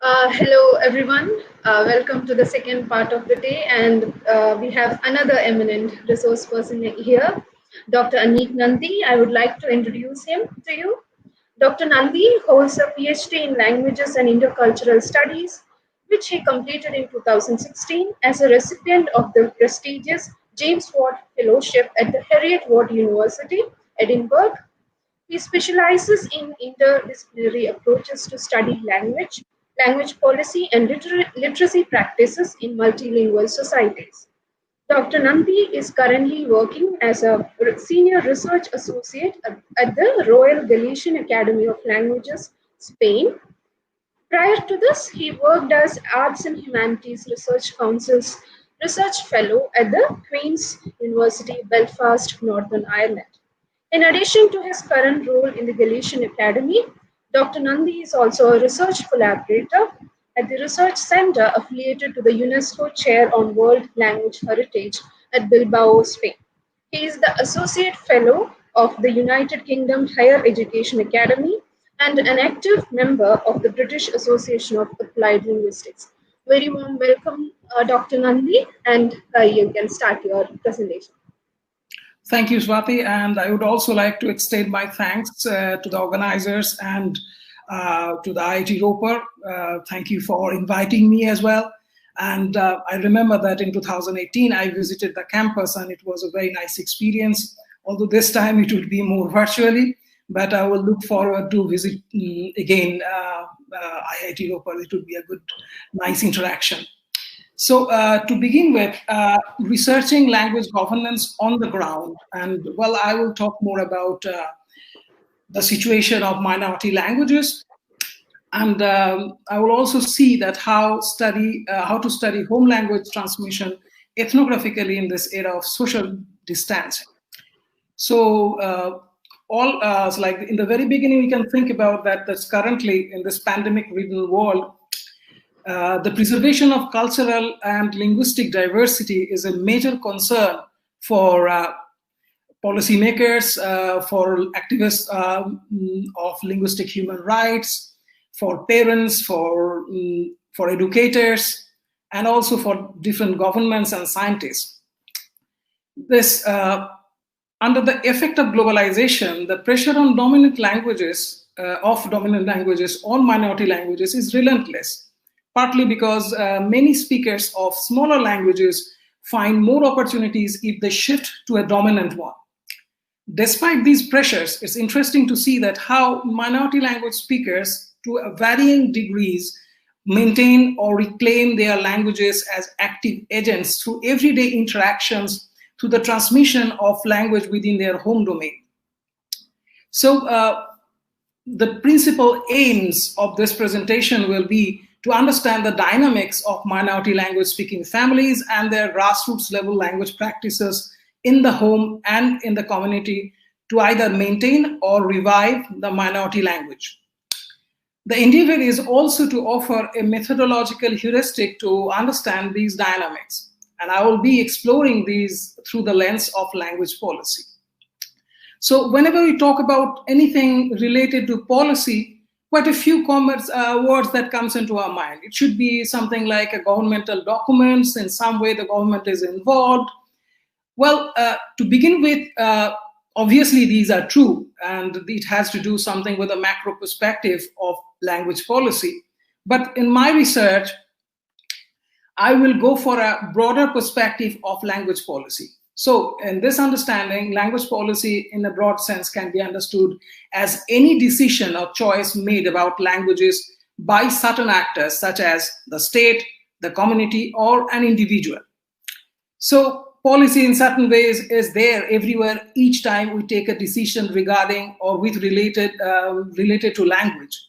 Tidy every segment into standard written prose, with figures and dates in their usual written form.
Hello, everyone. Welcome to the second part of the day, and we have another eminent resource person here, Dr. Anik Nandi. I would like to introduce him to you. Dr. Nandi holds a PhD in Languages and Intercultural Studies, which he completed in 2016 as a recipient of the prestigious James Watt Fellowship at the Heriot-Watt University, Edinburgh. He specializes in interdisciplinary approaches to study language, language policy, and literacy practices in multilingual societies. Dr. Nandi is currently working as a senior research associate at the Royal Galician Academy of Languages, Spain. Prior to this, he worked as Arts and Humanities Research Council's research fellow at the Queen's University, Belfast, Northern Ireland. In addition to his current role in the Galician Academy, Dr. Nandi is also a research collaborator at the Research Center affiliated to the UNESCO Chair on World Language Heritage at Bilbao, Spain. He is the Associate Fellow of the United Kingdom Higher Education Academy and an active member of the British Association of Applied Linguistics. Very warm welcome, Dr. Nandi, and you can start your presentation. Thank you, Swati. And I would also like to extend my thanks to the organizers and to the IIT Ropar. Thank you for inviting me as well. And I remember that in 2018, I visited the campus and it was a very nice experience. Although this time it will be more virtually, but I will look forward to visit again IIT Ropar. It would be a good, nice interaction. So to begin with, researching language governance on the ground, and well, I will talk more about the situation of minority languages, and I will also see that how to study home language transmission ethnographically in this era of social distancing. So so like in the very beginning, we can think about that's currently in this pandemic-ridden world. The preservation of cultural and linguistic diversity is a major concern for policymakers, for activists of linguistic human rights, for parents, for educators, and also for different governments and scientists. This, under the effect of globalization, the pressure on dominant languages, on minority languages is relentless. Partly because many speakers of smaller languages find more opportunities if they shift to a dominant one. Despite these pressures, it's interesting to see that how minority language speakers, to varying degrees, maintain or reclaim their languages as active agents through everyday interactions, through the transmission of language within their home domain. So the principal aims of this presentation will be to understand the dynamics of minority language speaking families and their grassroots level language practices in the home and in the community to either maintain or revive the minority language. The endeavor is also to offer a methodological heuristic to understand these dynamics, and I will be exploring these through the lens of language policy. So whenever we talk about anything related to policy, quite a few words that comes into our mind. It should be something like a governmental documents, in some way the government is involved. Well, to begin with, obviously these are true, and it has to do something with a macro perspective of language policy. But in my research, I will go for a broader perspective of language policy. So in this understanding, language policy in a broad sense can be understood as any decision or choice made about languages by certain actors, such as the state, the community, or an individual. So policy in certain ways is there everywhere each time we take a decision regarding or with related to language.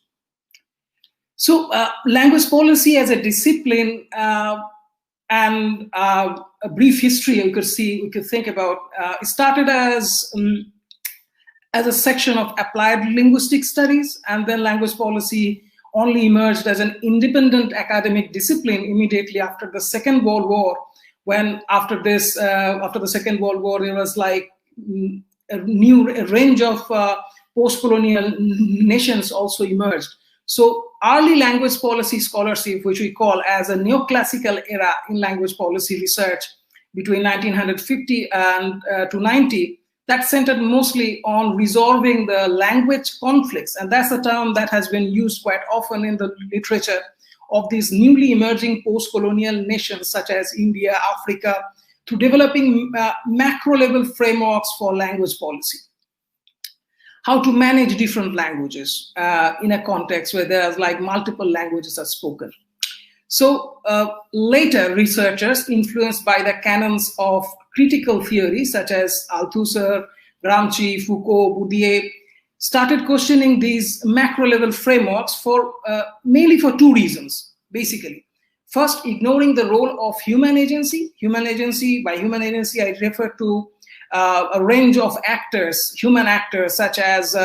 So language policy as a discipline and a brief history we could think about. It started as a section of applied linguistic studies, and then language policy only emerged as an independent academic discipline immediately after the Second World War, when after the Second World War, there was like a range of post-colonial nations also emerged. So early language policy scholarship, which we call as a neoclassical era in language policy research between 1950 and to 90, that centered mostly on resolving the language conflicts. And that's a term that has been used quite often in the literature of these newly emerging post-colonial nations such as India, Africa, to developing macro-level frameworks for language policy. How to manage different languages in a context where there's like multiple languages are spoken. So later researchers influenced by the canons of critical theory such as Althusser, Gramsci, Foucault, Bourdieu started questioning these macro level frameworks for mainly for two reasons, basically. First, ignoring the role of human agency. Human agency, by human agency, I refer to a range of actors, human actors, such as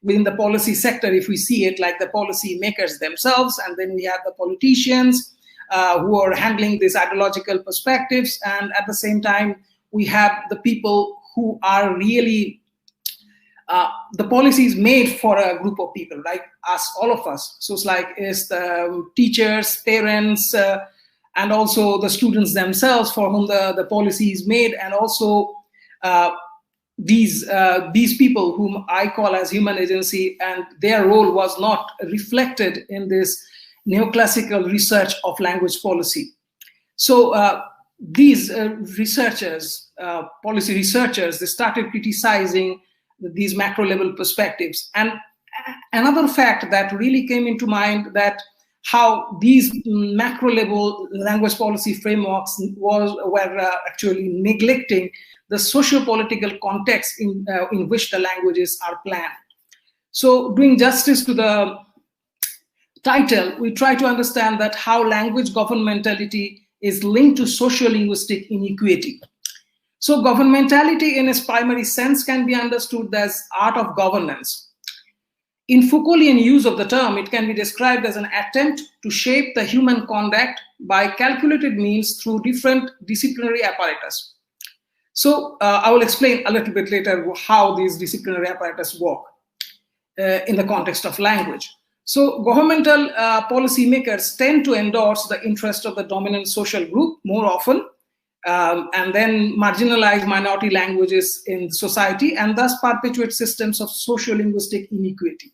within the policy sector, if we see it, like the policy makers themselves, and then we have the politicians who are handling these ideological perspectives, and at the same time, we have the people who are really the policies made for a group of people, like us, all of us. So it's like it's the teachers, parents, and also the students themselves for whom the policy is made, and also these people whom I call as human agency, and their role was not reflected in this neoclassical research of language policy. So these researchers, policy researchers, they started criticizing these macro level perspectives. And another fact that really came into mind, that how these macro level language policy frameworks were actually neglecting the socio-political context in which the languages are planned. So doing justice to the title, we try to understand that how language governmentality is linked to socio-linguistic inequity. So governmentality in its primary sense can be understood as art of governance. In Foucaultian use of the term, it can be described as an attempt to shape the human conduct by calculated means through different disciplinary apparatus. So I will explain a little bit later how these disciplinary apparatus work in the context of language. So governmental policymakers tend to endorse the interest of the dominant social group more often, and then marginalize minority languages in society, and thus perpetuate systems of socio-linguistic inequity.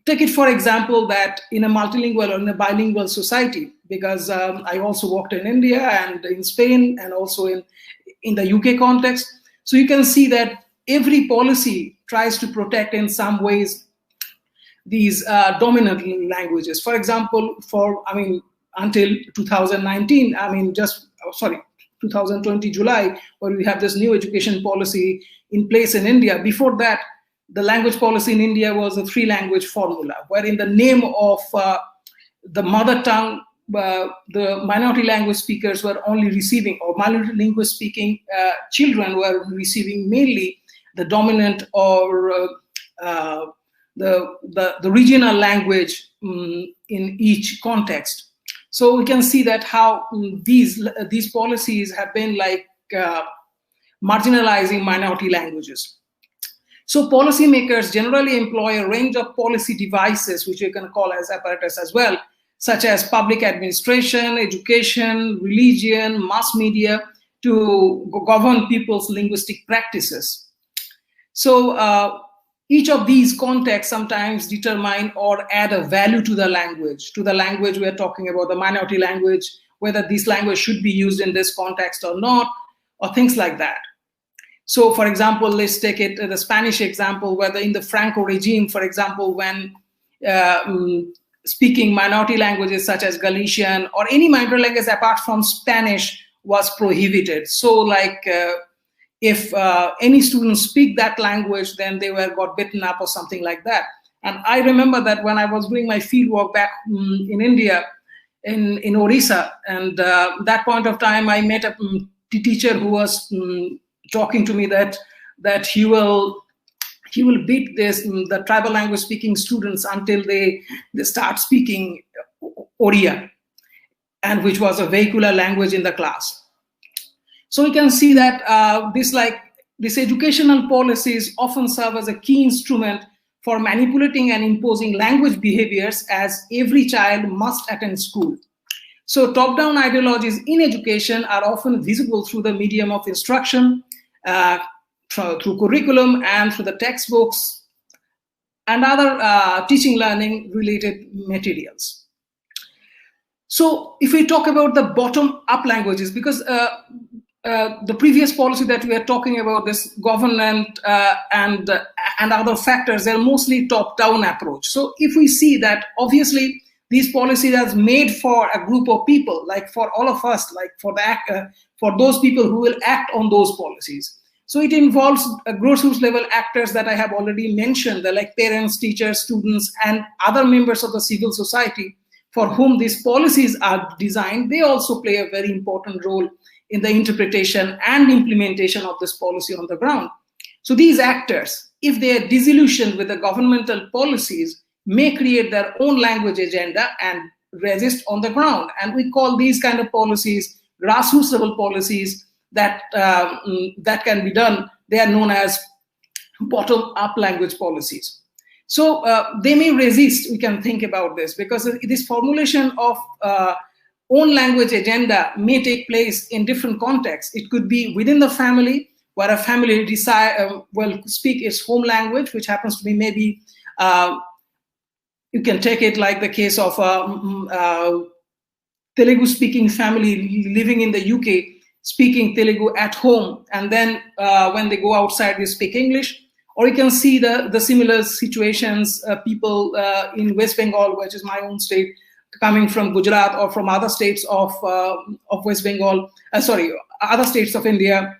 Take it for example that in a multilingual or in a bilingual society, because I also worked in India and in Spain and also in the UK context. So you can see that every policy tries to protect in some ways these dominant languages. For example, until 2019, 2020 July, where we have this new education policy in place in India. Before that, the language policy in India was a 3-language formula, where in the name of the mother tongue, the minority language speakers were only receiving, or multilingual speaking children were receiving mainly the dominant or the regional language in each context. So we can see that how these policies have been like marginalizing minority languages. So policymakers generally employ a range of policy devices, which you can call as apparatus as well, such as public administration, education, religion, mass media, to govern people's linguistic practices. So each of these contexts sometimes determine or add a value to the language we're talking about, the minority language, whether this language should be used in this context or not, or things like that. So for example, let's take it the Spanish example, whether in the Franco regime, for example, when speaking minority languages such as Galician or any minority language apart from Spanish was prohibited. So like if any students speak that language, then they got beaten up or something like that. And I remember that when I was doing my field work back in India, in Orissa, and that point of time, I met a teacher who was talking to me that he will beat the tribal language speaking students until they start speaking Oriya, and which was a vehicular language in the class. So we can see that these educational policies often serve as a key instrument for manipulating and imposing language behaviors as every child must attend school. So top-down ideologies in education are often visible through the medium of instruction, through curriculum and through the textbooks and other teaching learning related materials. So if we talk about the bottom-up languages, because the previous policy that we are talking about, this government and other factors, they're mostly top-down approach. So if we see that obviously these policies are made for a group of people, like for all of us, like for those people who will act on those policies. So it involves grassroots level actors that I have already mentioned, like parents, teachers, students, and other members of the civil society for whom these policies are designed. They also play a very important role in the interpretation and implementation of this policy on the ground. So these actors, if they are disillusioned with the governmental policies, may create their own language agenda and resist on the ground. And we call these kind of policies grassroots level policies that can be done. They are known as bottom-up language policies. So they may resist, we can think about this, because this formulation of own language agenda may take place in different contexts. It could be within the family, where a family will speak its home language, which happens to be maybe, you can take it like the case of a Telugu-speaking family living in the UK, speaking Telugu at home, and then when they go outside, they speak English. Or you can see the similar situations, people in West Bengal, which is my own state, coming from Gujarat or from other states of West Bengal, other states of India,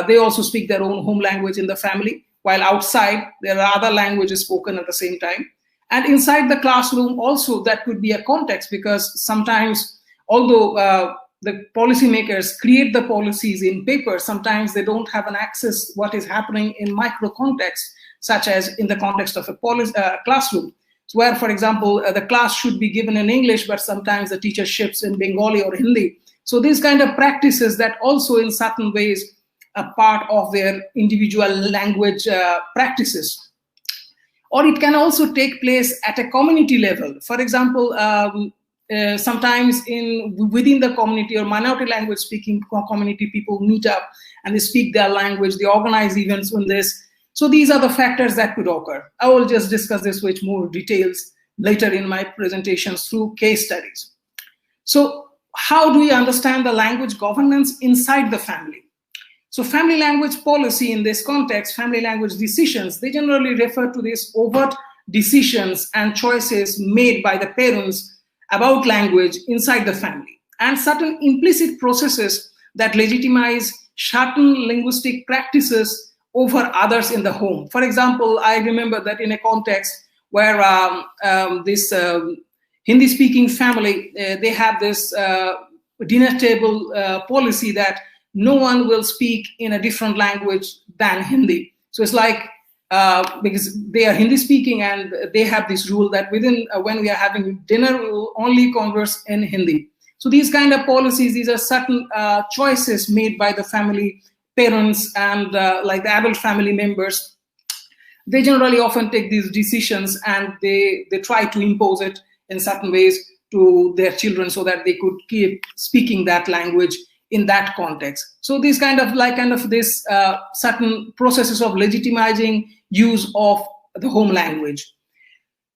they also speak their own home language in the family, while outside there are other languages spoken at the same time. And inside the classroom also, that could be a context, because sometimes, although the policymakers create the policies in paper, sometimes they don't have an access what is happening in micro context, such as in the context of a classroom. So where, for example, the class should be given in English, but sometimes the teacher shifts in Bengali or Hindi. So these kind of practices that also in certain ways are part of their individual language practices. Or it can also take place at a community level. For example, sometimes within the community or minority language speaking community, people meet up and they speak their language, they organize events on this. So these are the factors that could occur. I will just discuss this with more details later in my presentations through case studies. So how do we understand the language governance inside the family? So family language policy in this context, family language decisions, they generally refer to these overt decisions and choices made by the parents about language inside the family, and certain implicit processes that legitimize certain linguistic practices over others in the home. For example, I remember that in a context where this Hindi-speaking family, they have this dinner table policy that no one will speak in a different language than Hindi. So it's like, because they are Hindi speaking and they have this rule that when we are having dinner, we will only converse in Hindi. So these kind of policies, these are certain choices made by the family, parents, and like the adult family members. They generally often take these decisions and they try to impose it in certain ways to their children so that they could keep speaking that language in that context. So these this certain processes of legitimizing use of the home language.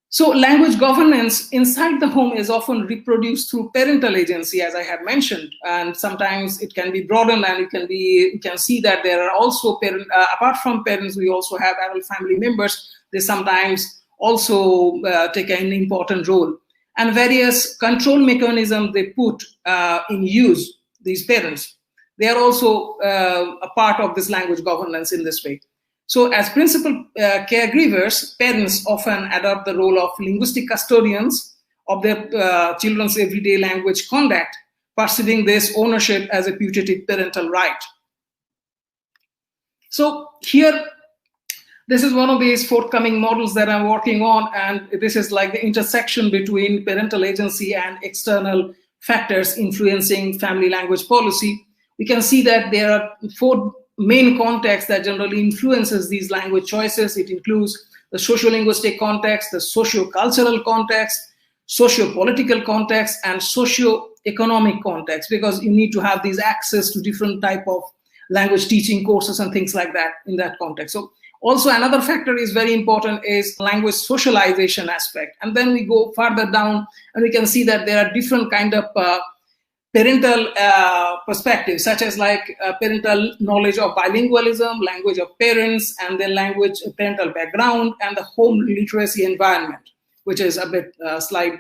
So language governance inside the home is often reproduced through parental agency, as I have mentioned, and sometimes it can be broadened, and you can see that there are also apart from parents, we also have adult family members. They sometimes also take an important role, and various control mechanisms they put in use. These parents, they are also a part of this language governance in this way. So as principal caregivers, parents often adopt the role of linguistic custodians of their children's everyday language conduct, perceiving this ownership as a putative parental right. So here, this is one of these forthcoming models that I'm working on, and this is like the intersection between parental agency and external factors influencing family language policy. We can see that there are 4 main contexts that generally influences these language choices. It includes the socio-linguistic context, the socio-cultural context, socio-political context, and socio-economic context, because you need to have these access to different type of language teaching courses and things like that in that context. So also another factor is very important is language socialization aspect. And then we go further down and we can see that there are different kind of parental perspectives, such as like parental knowledge of bilingualism, language of parents, and then language parental background, and the home literacy environment, which is a bit slide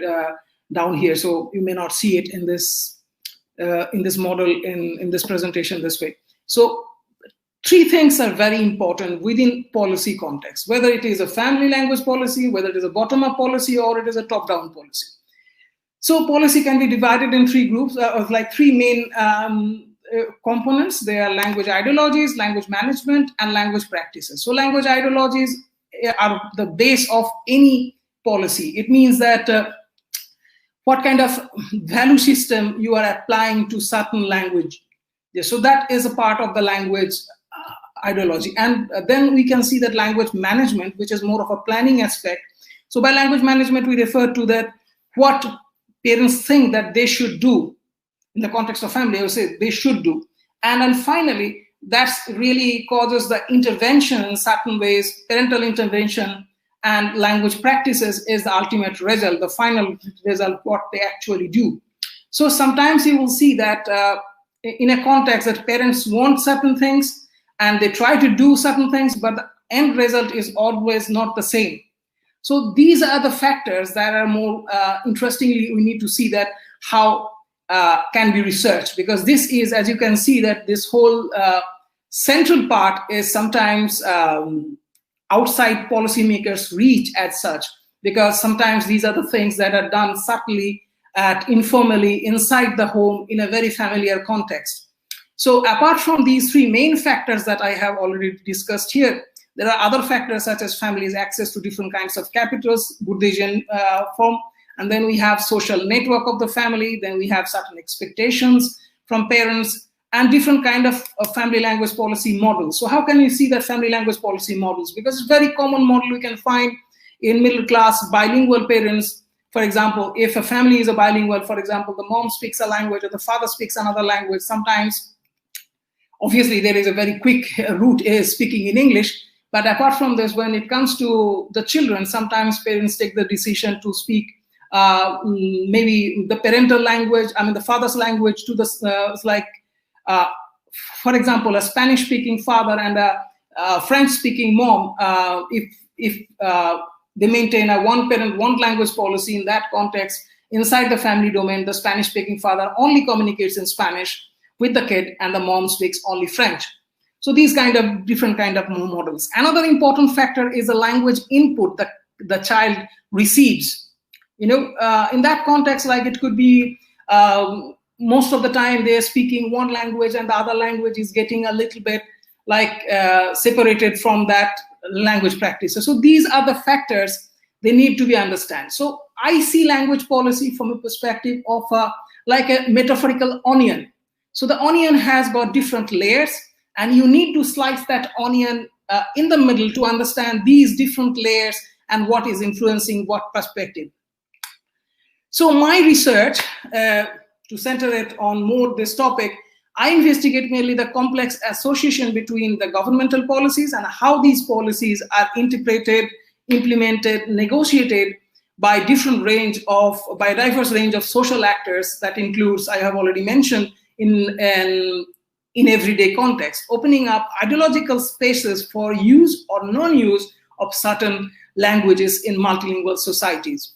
down here. So you may not see it in this model in this presentation this way. So 3 things are very important within policy context, whether it is a family language policy, whether it is a bottom-up policy, or it is a top-down policy. So policy can be divided in 3 groups, like 3 main components. They are language ideologies, language management, and language practices. So language ideologies are the base of any policy. It means that what kind of value system you are applying to certain language. So that is a part of the language ideology. And then we can see that language management, which is more of a planning aspect. So by language management, we refer to that what parents think that they should do in the context of family, I would say they should do. And then finally, that's really causes the intervention in certain ways, parental intervention and language practices is the ultimate result, the final result, what they actually do. So sometimes you will see that in a context that parents want certain things and they try to do certain things, but the end result is always not the same. So these are the factors that are more interestingly, we need to see that how can be researched, because this is, as you can see, that this whole central part is sometimes outside policymakers' reach as such, because sometimes these are the things that are done subtly, informally, inside the home in a very familiar context. So apart from these 3 main factors that I have already discussed here, there are other factors such as family's access to different kinds of capitals, Bourdieuian form, and then we have social network of the family, then we have certain expectations from parents, and different kind of family language policy models. So how can you see that family language policy models? Because it's a very common model we can find in middle class bilingual parents. For example, if a family is a bilingual, for example, the mom speaks a language or the father speaks another language, sometimes, obviously there is a very quick route is speaking in English. But apart from this, when it comes to the children, sometimes parents take the decision to speak maybe the parental language, the father's language to the, for example, a Spanish-speaking father and a French-speaking mom, if they maintain a one parent, one language policy in that context, inside the family domain, the Spanish-speaking father only communicates in Spanish with the kid and the mom speaks only French. So these kind of different kind of models. Another important factor is the language input that the child receives. In that context, like it could be most of the time they're speaking one language and the other language is getting a little bit like separated from that language practice. So these are the factors they need to be understood. So I see language policy from a perspective of like a metaphorical onion. So the onion has got different layers, and you need to slice that onion in the middle to understand these different layers and what is influencing what perspective. So my research, to center it on more this topic, I investigate mainly the complex association between the governmental policies and how these policies are interpreted, implemented, negotiated by a diverse range of social actors that includes, I have already mentioned, in everyday context, opening up ideological spaces for use or non-use of certain languages in multilingual societies.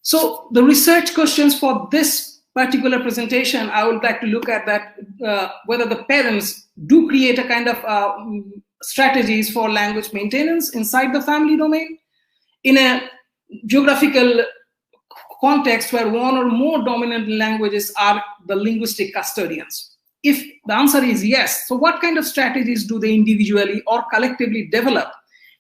So the research questions for this particular presentation, I would like to look at that, whether the parents do create a kind of strategies for language maintenance inside the family domain in a geographical context where one or more dominant languages are the linguistic custodians. If the answer is yes, so what kind of strategies do they individually or collectively develop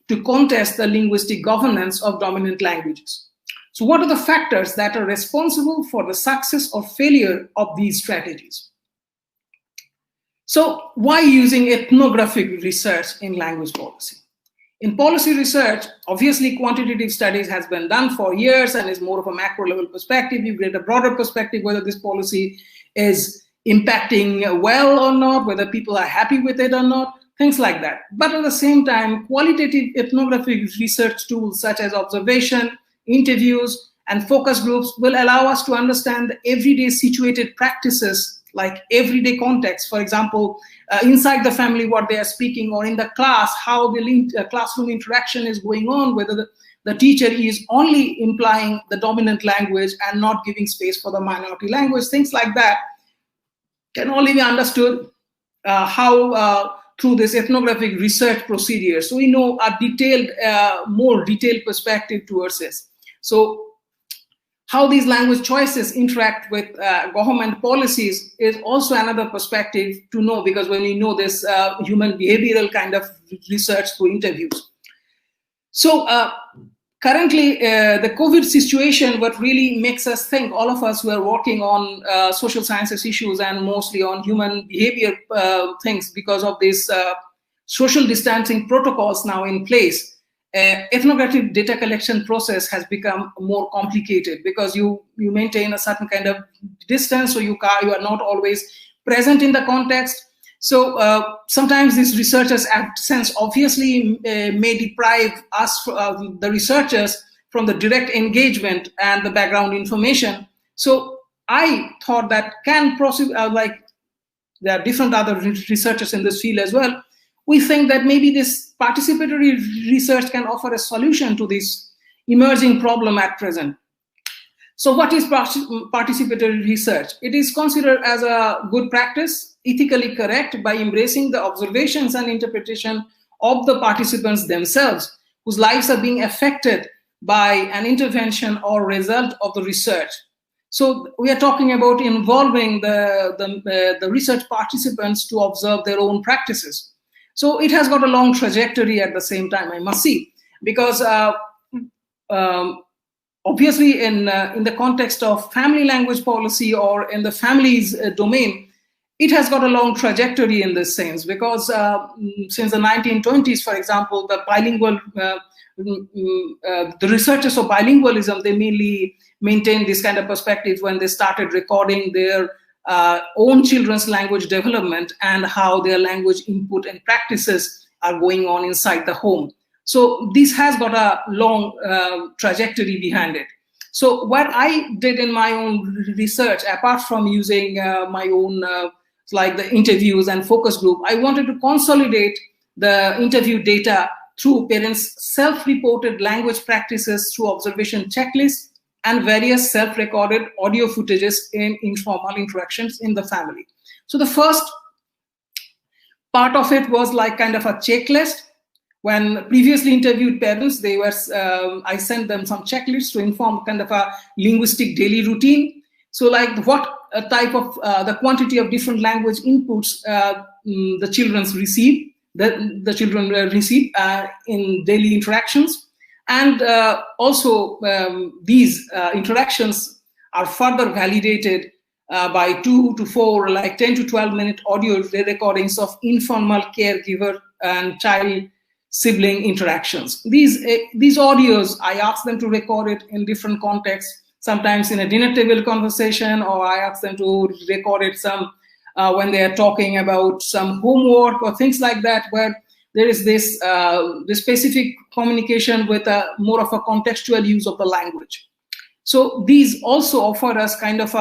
to contest the linguistic governance of dominant languages? So what are the factors that are responsible for the success or failure of these strategies? So why using ethnographic research in language policy? In policy research, obviously quantitative studies has been done for years and is more of a macro level perspective. You get a broader perspective whether this policy is impacting well or not, whether people are happy with it or not, things like that. But at the same time, qualitative ethnographic research tools such as observation, interviews, and focus groups will allow us to understand the everyday situated practices, like everyday context. For example, inside the family, what they are speaking, or in the class, how the classroom interaction is going on, whether the teacher is only implying the dominant language and not giving space for the minority language, things like that can only be understood through this ethnographic research procedure. So we know a detailed, more detailed perspective towards this. So how these language choices interact with government policies is also another perspective to know, because when you know this human behavioral kind of research through interviews. So currently, the COVID situation, what really makes us think, all of us who are working on social sciences issues and mostly on human behavior things, because of these social distancing protocols now in place, ethnographic data collection process has become more complicated, because you maintain a certain kind of distance, so you are not always present in the context. So sometimes these researchers' absence obviously may deprive us, the researchers, from the direct engagement and the background information. So I thought that like there are different other researchers in this field as well. We think that maybe this participatory research can offer a solution to this emerging problem at present. So what is participatory research? It is considered as a good practice, ethically correct, by embracing the observations and interpretation of the participants themselves, whose lives are being affected by an intervention or result of the research. So we are talking about involving the research participants to observe their own practices. So it has got a long trajectory at the same time, I must say, because obviously in the context of family language policy or in the family's domain, it has got a long trajectory in this sense, because since the 1920s, for example, the bilingual, the researchers of bilingualism, they mainly maintained this kind of perspective when they started recording their own children's language development and how their language input and practices are going on inside the home. So this has got a long trajectory behind it. So what I did in my own research, apart from using my own like the interviews and focus group, I wanted to consolidate the interview data through parents' self-reported language practices through observation checklists and various self-recorded audio footages in informal interactions in the family. So the first part of it was like kind of a checklist. When previously interviewed parents, they were I sent them some checklists to inform kind of a linguistic daily routine. So like what type of the quantity of different language inputs the children receive, the children receive in daily interactions. And also these interactions are further validated by 2 to 4, like 10 to 12 minute audio recordings of informal caregiver and child sibling interactions. These audios, I asked them to record it in different contexts, sometimes in a dinner table conversation, or I asked them to record it when they are talking about some homework or things like that, where there is this specific communication with more of a contextual use of the language. So these also offer us kind of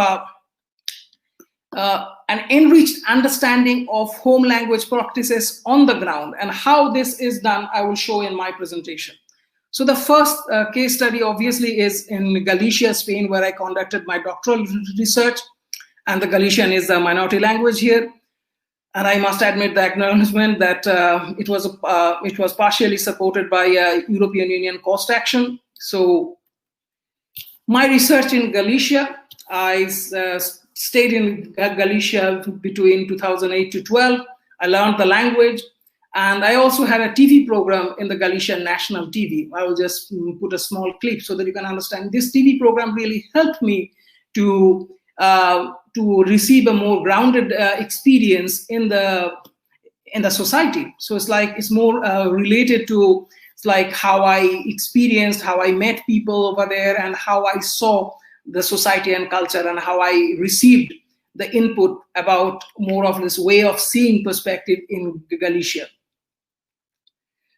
an enriched understanding of home language practices on the ground, and how this is done I will show in my presentation. So the first case study obviously is in Galicia, Spain, where I conducted my doctoral research, and the Galician is the minority language here. And I must admit the acknowledgement that it was partially supported by European Union cost action. So my research in Galicia, I stayed in Galicia between 2008 to 12. I learned the language, and I also had a TV program in the Galician national TV. I will just put a small clip so that you can understand. This TV program really helped me to receive a more grounded experience in the society. So it's more related to it's like how I experienced, how I met people over there, and how I saw the society and culture, and how I received the input about more of this way of seeing perspective in Galicia.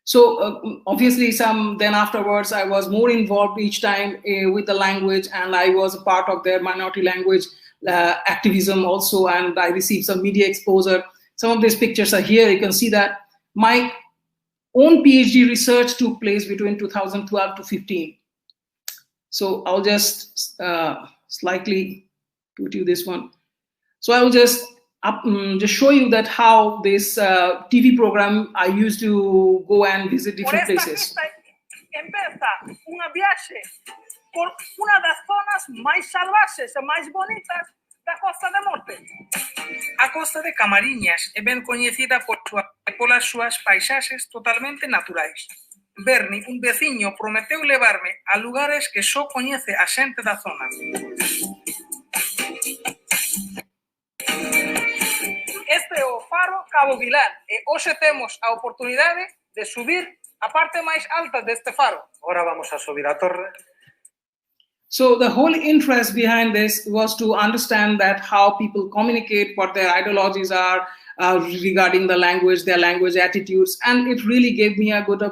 So obviously, then afterwards, I was more involved each time with the language, and I was a part of their minority language activism also, and I received some media exposure. Some of these pictures are here. You can see that my own PhD research took place between 2012 to 15. So I'll just slightly put you this one. So I will just show you that how this TV program I used to go and visit different places. Empieza una viaje por una das zonas máis salvaxes e máis bonitas da Costa da Morte. A Costa de Camariñas é ben coñecida polas súas paisaxes totalmente naturais. Berni, un veciño, prometeu levarme a lugares que só coñece a xente da zona. Este é o faro Cabo Vilán e hoxe temos a oportunidade de subir a parte máis alta deste faro. Agora vamos a subir a torre. So the whole interest behind this was to understand that how people communicate, what their ideologies are regarding the language, their language attitudes, and it really gave me a good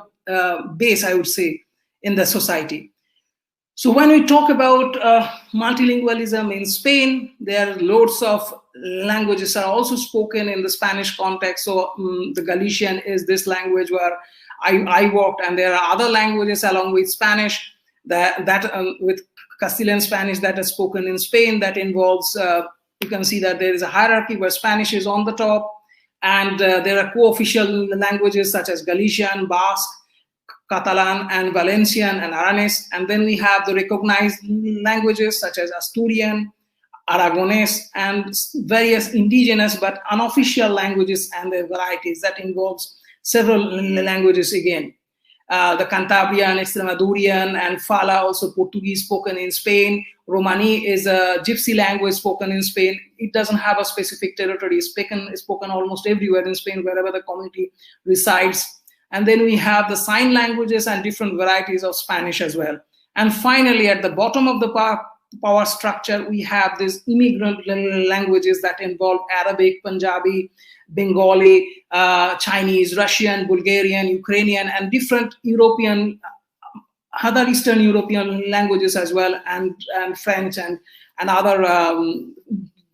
base, I would say, in the society. So when we talk about multilingualism in Spain, there are loads of languages are also spoken in the Spanish context. So the Galician is this language where I worked, and there are other languages along with Spanish that with Castilian Spanish that is spoken in Spain that involves, you can see that there is a hierarchy where Spanish is on the top, and there are co-official languages such as Galician, Basque, Catalan, and Valencian, and Aranese. And then we have the recognized languages such as Asturian, Aragonese, and various indigenous but unofficial languages and their varieties that involves several languages again. The Cantabrian, Extremadurian, and Fala, also Portuguese spoken in Spain. Romani is a gypsy language spoken in Spain. It doesn't have a specific territory. It's spoken almost everywhere in Spain, wherever the community resides. And then we have the sign languages and different varieties of Spanish as well. And finally, at the bottom of the power structure, we have these immigrant languages that involve Arabic, Punjabi, Bengali, Chinese, Russian, Bulgarian, Ukrainian, and different other Eastern European languages as well, and French and other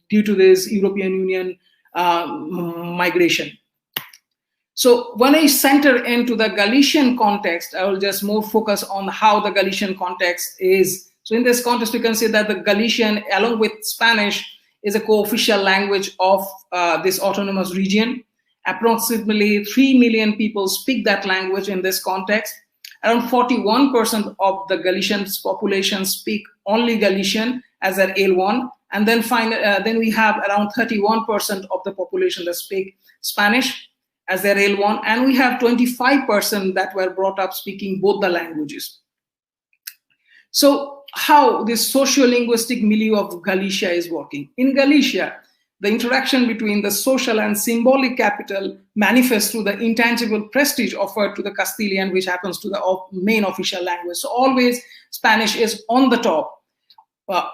due to this European Union migration. So when I center into the Galician context, I will just more focus on how the Galician context is. So in this context, we can say that the Galician, along with Spanish, is a co-official language of this autonomous region. Approximately 3 million people speak that language in this context. Around 41% of the Galician population speak only Galician as their L1. And then we have around 31% of the population that speak Spanish as their L1. And we have 25% that were brought up speaking both the languages. So how this socio-linguistic milieu of Galicia is working. In Galicia, the interaction between the social and symbolic capital manifests through the intangible prestige offered to the Castilian, which happens to the main official language. So always Spanish is on the top,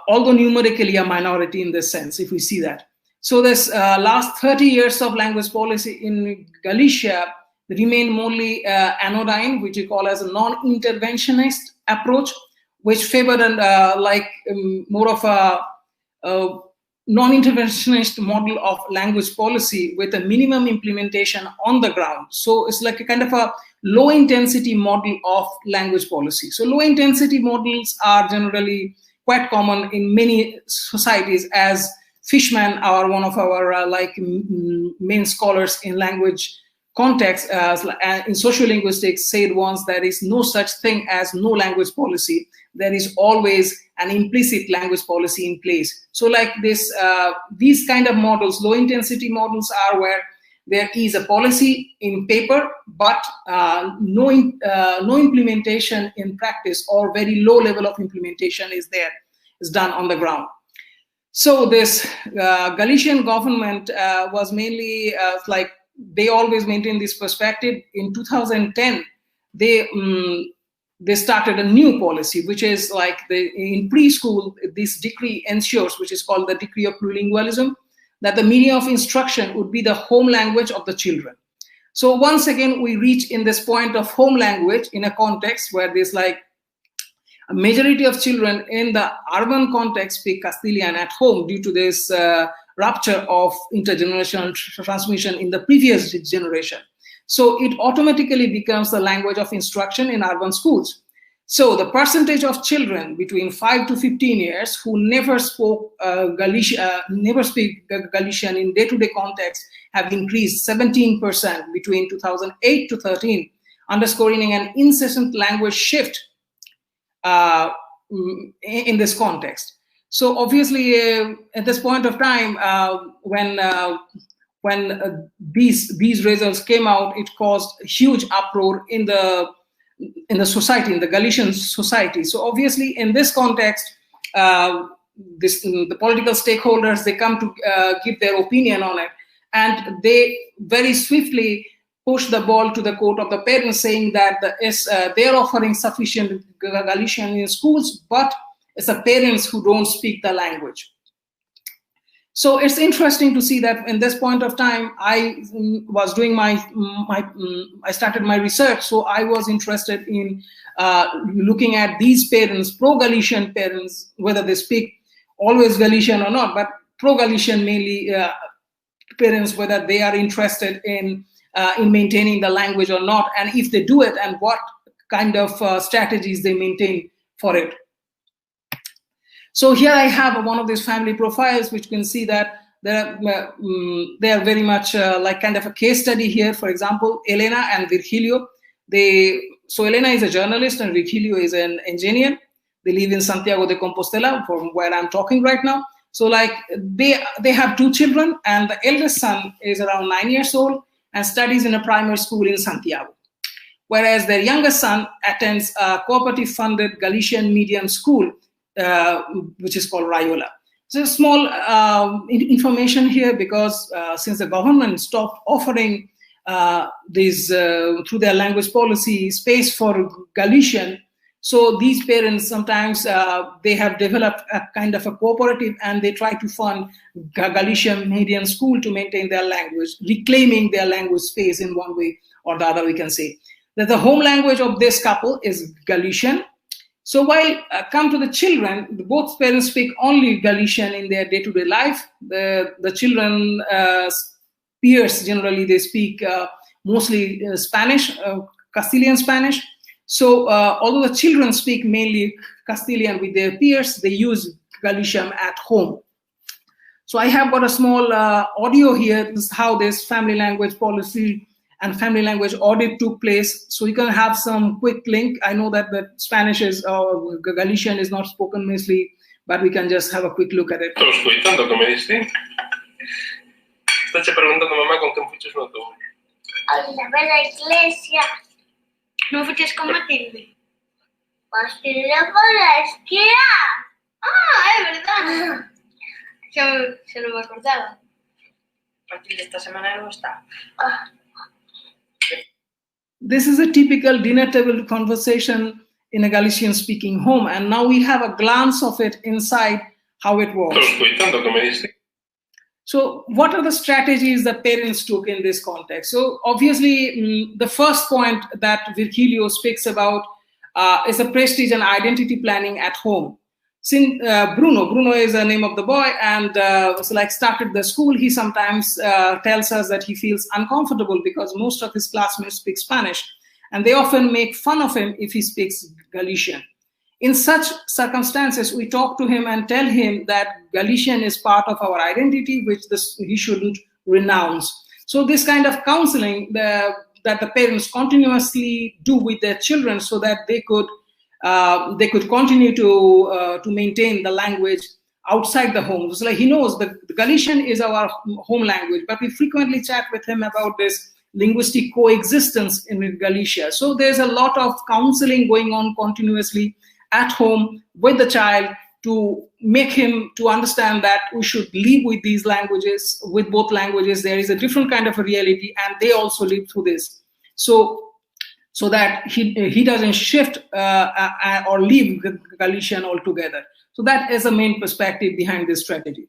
although numerically a minority in this sense, if we see that. So this last 30 years of language policy in Galicia remain mostly anodyne, which we call as a non-interventionist approach, which favored more of a non-interventionist model of language policy with a minimum implementation on the ground. So it's like a kind of a low-intensity model of language policy. So low-intensity models are generally quite common in many societies, as Fishman, one of our main scholars in language context in sociolinguistics, said once, there is no such thing as no language policy. There is always an implicit language policy in place. So like this, these kind of models, low intensity models, are where there is a policy in paper, but no implementation in practice, or very low level of implementation is done on the ground. So this Galician government was mainly they always maintain this perspective. In 2010, they started a new policy, which is like in preschool, this decree ensures, which is called the decree of plurilingualism, that the medium of instruction would be the home language of the children. So once again, we reach in this point of home language in a context where there's like a majority of children in the urban context speak Castilian at home due to this rupture of intergenerational transmission in the previous generation. So it automatically becomes the language of instruction in urban schools. So the percentage of children between 5 to 15 years who never spoke never speak Galician in day-to-day context have increased 17% between 2008 to 13, underscoring an incessant language shift in this context. So obviously, at this point of time, when these results came out, it caused a huge uproar in the society, in the Galician society. So obviously, in this context, the political stakeholders, they come to give their opinion on it, and they very swiftly push the ball to the court of the parents, saying that they're offering sufficient Galician in schools, but it's the parents who don't speak the language. So it's interesting to see that in this point of time, I was doing I started my research. So I was interested in looking at these parents, pro-Galician parents, whether they speak always Galician or not, but pro-Galician mainly parents, whether they are interested in maintaining the language or not, and if they do it, and what kind of strategies they maintain for it. So here I have one of these family profiles, which you can see that they are very much like kind of a case study here. For example, Elena and Virgilio. So Elena is a journalist and Virgilio is an engineer. They live in Santiago de Compostela, from where I'm talking right now. So like they have 2 children, and the eldest son is around 9 years old and studies in a primary school in Santiago, whereas their youngest son attends a cooperative-funded Galician medium school, which is called Rayola. So small information here, because since the government stopped offering these through their language policy space for Galician, so these parents sometimes they have developed a kind of a cooperative, and they try to fund Galician medium school to maintain their language, reclaiming their language space in one way or the other. We can say that the home language of this couple is Galician. So while come to the children, both parents speak only Galician in their day-to-day life. The children peers, generally they speak mostly Spanish, Castilian Spanish. So although the children speak mainly Castilian with their peers, they use Galician at home. So I have got a small audio here. This is how this family language policy and family language audit took place. So you can have some quick link. I know that the Spanish is, Galician is not spoken mostly, but we can just have a quick look at it. Tanto que me diste. Estás preguntando mamá con quién fuiste no tú. A la iglesia. ¿No fuiste con Matilde? Matilde por la esquina. Es verdad. Se no me acordaba. Matilde esta semana no está. This is a typical dinner table conversation in a Galician speaking home, and now we have a glance of it inside how it works. So what are the strategies that parents took in this context? So obviously the first point that Virgilio speaks about is a prestige and identity planning at home. Since Bruno is the name of the boy, and so like started the school, he sometimes tells us that he feels uncomfortable because most of his classmates speak Spanish, and they often make fun of him if he speaks Galician. In such circumstances, we talk to him and tell him that Galician is part of our identity, which he shouldn't renounce. So this kind of counseling that the parents continuously do with their children, so that they could continue to maintain the language outside the home. So like he knows that the Galician is our home language, but we frequently chat with him about this linguistic coexistence in Galicia. So there's a lot of counseling going on continuously at home with the child to make him to understand that we should live with these languages, with both languages. There is a different kind of a reality, and they also live through this. So so that he doesn't shift or leave Galician altogether. So that is the main perspective behind this strategy.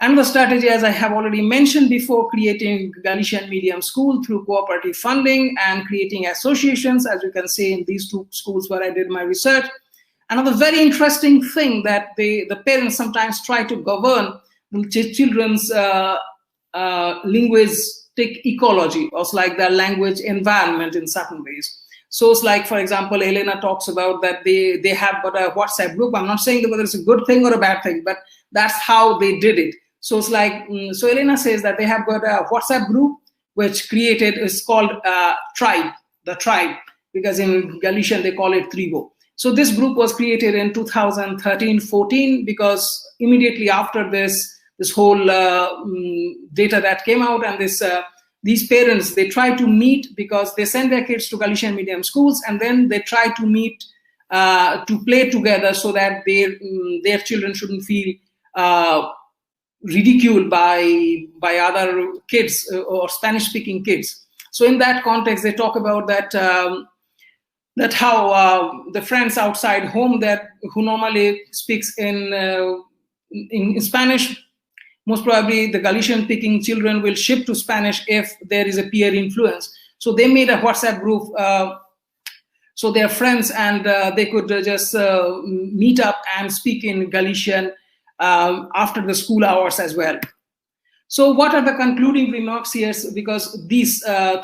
And the strategy, as I have already mentioned before, creating Galician medium school through cooperative funding and creating associations, as you can see in these two schools where I did my research. Another very interesting thing that the parents sometimes try to govern the children's linguistic ecology, or like their language environment in certain ways. So it's like, for example, Elena talks about that they have got a WhatsApp group. I'm not saying whether it's a good thing or a bad thing, but that's how they did it. So it's like, so Elena says that they have got a WhatsApp group which created, is called Tribe, the Tribe, because in Galician they call it Tribo. So this group was created in 2013-14 because immediately after this whole data that came out, and these parents, they try to meet because they send their kids to Galician medium schools, and then they try to meet to play together so that their children shouldn't feel ridiculed by other kids or Spanish-speaking kids. So in that context, they talk about that how the friends outside home who normally speaks in Spanish, most probably the Galician-speaking children will shift to Spanish if there is a peer influence. So they made a WhatsApp group, so their friends and they could just meet up and speak in Galician after the school hours as well. So what are the concluding remarks here? Because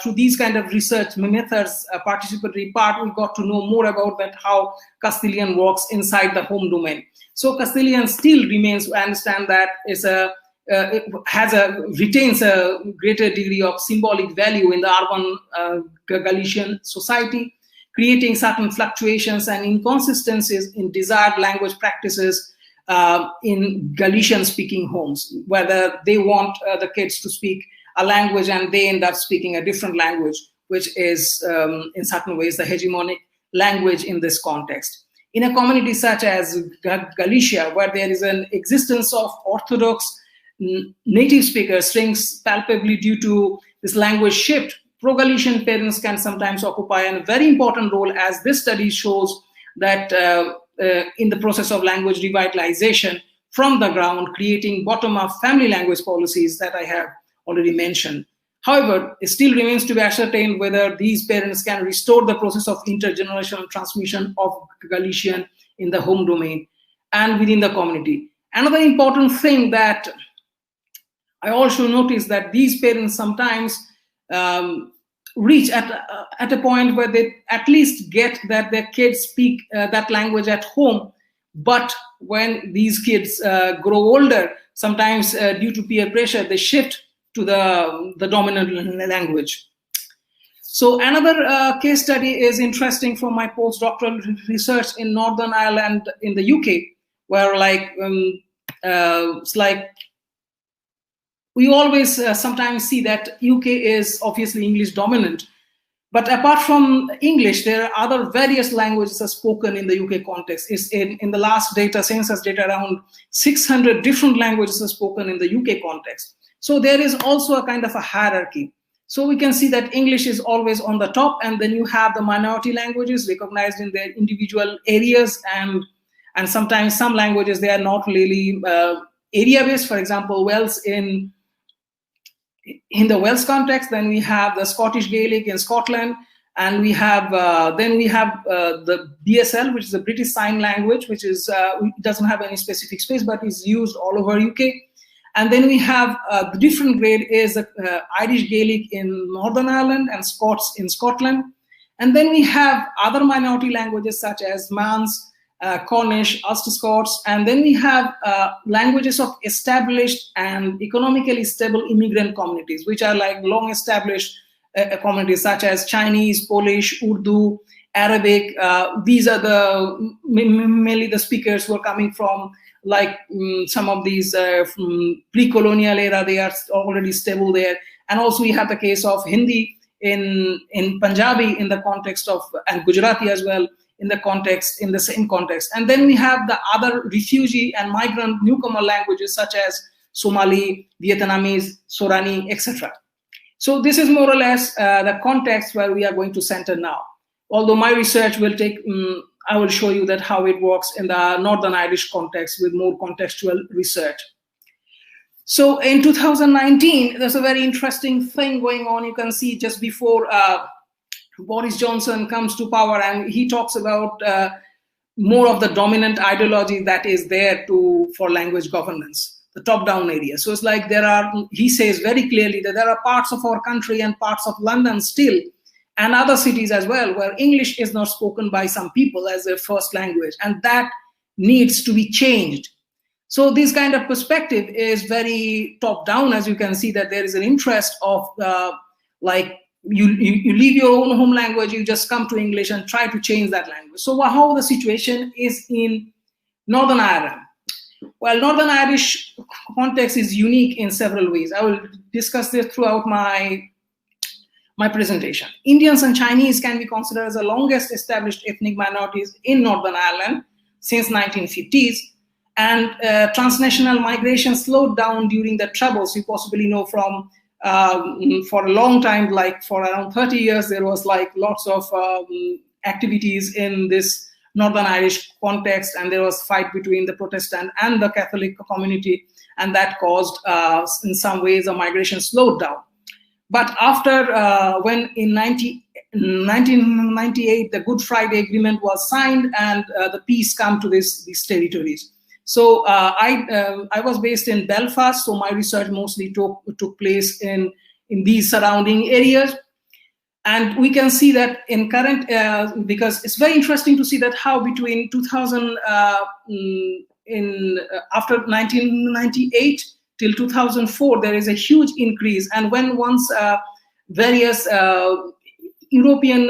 through these kind of research methods, participatory part, we got to know more about that how Castilian works inside the home domain. So Castilian still remains, I understand that retains a greater degree of symbolic value in the urban Galician society, creating certain fluctuations and inconsistencies in desired language practices in Galician-speaking homes, whether they want the kids to speak a language and they end up speaking a different language, which is in certain ways the hegemonic language in this context. In a community such as Galicia, where there is an existence of Orthodox native speaker strings palpably due to this language shift, pro-Galician parents can sometimes occupy a very important role, as this study shows that in the process of language revitalization from the ground, creating bottom-up family language policies that I have already mentioned. However, it still remains to be ascertained whether these parents can restore the process of intergenerational transmission of Galician in the home domain and within the community. Another important thing that I also noticed that these parents sometimes reach at a point where they at least get that their kids speak that language at home, but when these kids grow older, sometimes due to peer pressure, they shift to the dominant language. So another case study is interesting from my postdoctoral research in Northern Ireland in the UK, where it's like we always sometimes see that UK is obviously English dominant, but apart from English, there are other various languages are spoken in the UK context. In the last census data, around 600 different languages are spoken in the UK context. So there is also a kind of a hierarchy. So we can see that English is always on the top, and then you have the minority languages recognized in their individual areas, and sometimes some languages, they are not really area-based. For example, Welsh in the Welsh context, then we have the Scottish Gaelic in Scotland, and we have the BSL, which is the British Sign Language, which is doesn't have any specific space, but is used all over UK. And then we have the different grade is Irish Gaelic in Northern Ireland and Scots in Scotland. And then we have other minority languages such as Manx, Cornish, Ulster Scots, and then we have languages of established and economically stable immigrant communities, which are like long established communities such as Chinese, Polish, Urdu, Arabic. These are mainly the speakers who are coming from some of these pre-colonial era. They are already stable there. And also we have the case of Hindi in Punjabi in the context of, and Gujarati as well, in the same context. And then we have the other refugee and migrant newcomer languages such as Somali, Vietnamese, Sorani, etc. So this is more or less the context where we are going to center now. although my research will take, I will show you that how it works in the Northern Irish context with more contextual research. So in 2019, there's a very interesting thing going on. You can see just before Boris Johnson comes to power, and he talks about more of the dominant ideology that is there for language governance, the top-down area. So it's like he says very clearly that there are parts of our country and parts of London still, and other cities as well, where English is not spoken by some people as their first language, and that needs to be changed. So this kind of perspective is very top-down, as you can see that there is an interest of like you leave your own home language, you just come to English and try to change that language. So how the situation is in Northern Ireland? Well, Northern Irish context is unique in several ways. I will discuss this throughout my presentation. Indians and Chinese can be considered as the longest established ethnic minorities in Northern Ireland since 1950s. And transnational migration slowed down during the Troubles. You possibly know from for a long time, like for around 30 years, there was like lots of activities in this Northern Irish context, and there was fight between the Protestant and the Catholic community, and that caused, in some ways, a migration slowed down. But after, when in 1998, the Good Friday Agreement was signed, and the peace came to these territories. So I was based in Belfast, so my research mostly took place in these surrounding areas. And we can see that in current, because it's very interesting to see that how between 2000, after 1998 till 2004, there is a huge increase. And when once various European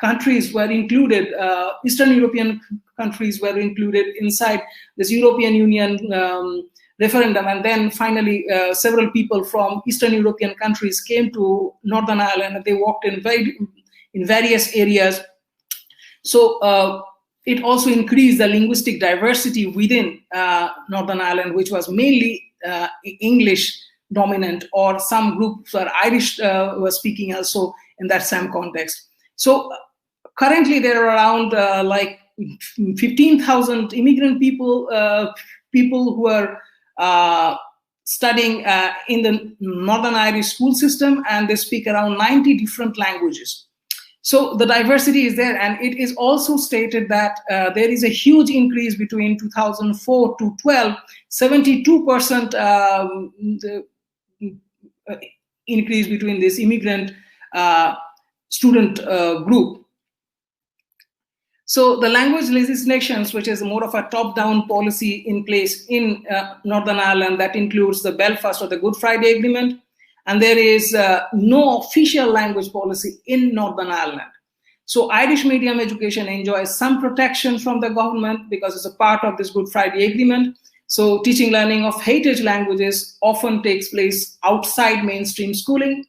countries were included, Eastern European countries were included inside this European Union referendum, and then finally several people from Eastern European countries came to Northern Ireland, and they worked in various areas. So it also increased the linguistic diversity within Northern Ireland, which was mainly English dominant, or some groups were Irish were speaking also in that same context. So currently there are around like 15,000 immigrant people who are studying in the Northern Irish school system, and they speak around 90 different languages. So the diversity is there, and it is also stated that there is a huge increase between 2004 to 12, 72% increase between this immigrant student group. So the language legislations, which is more of a top-down policy in place in Northern Ireland, that includes the Belfast or the Good Friday Agreement, and there is no official language policy in Northern Ireland. So Irish medium education enjoys some protection from the government because it's a part of this Good Friday Agreement. So teaching learning of heritage languages often takes place outside mainstream schooling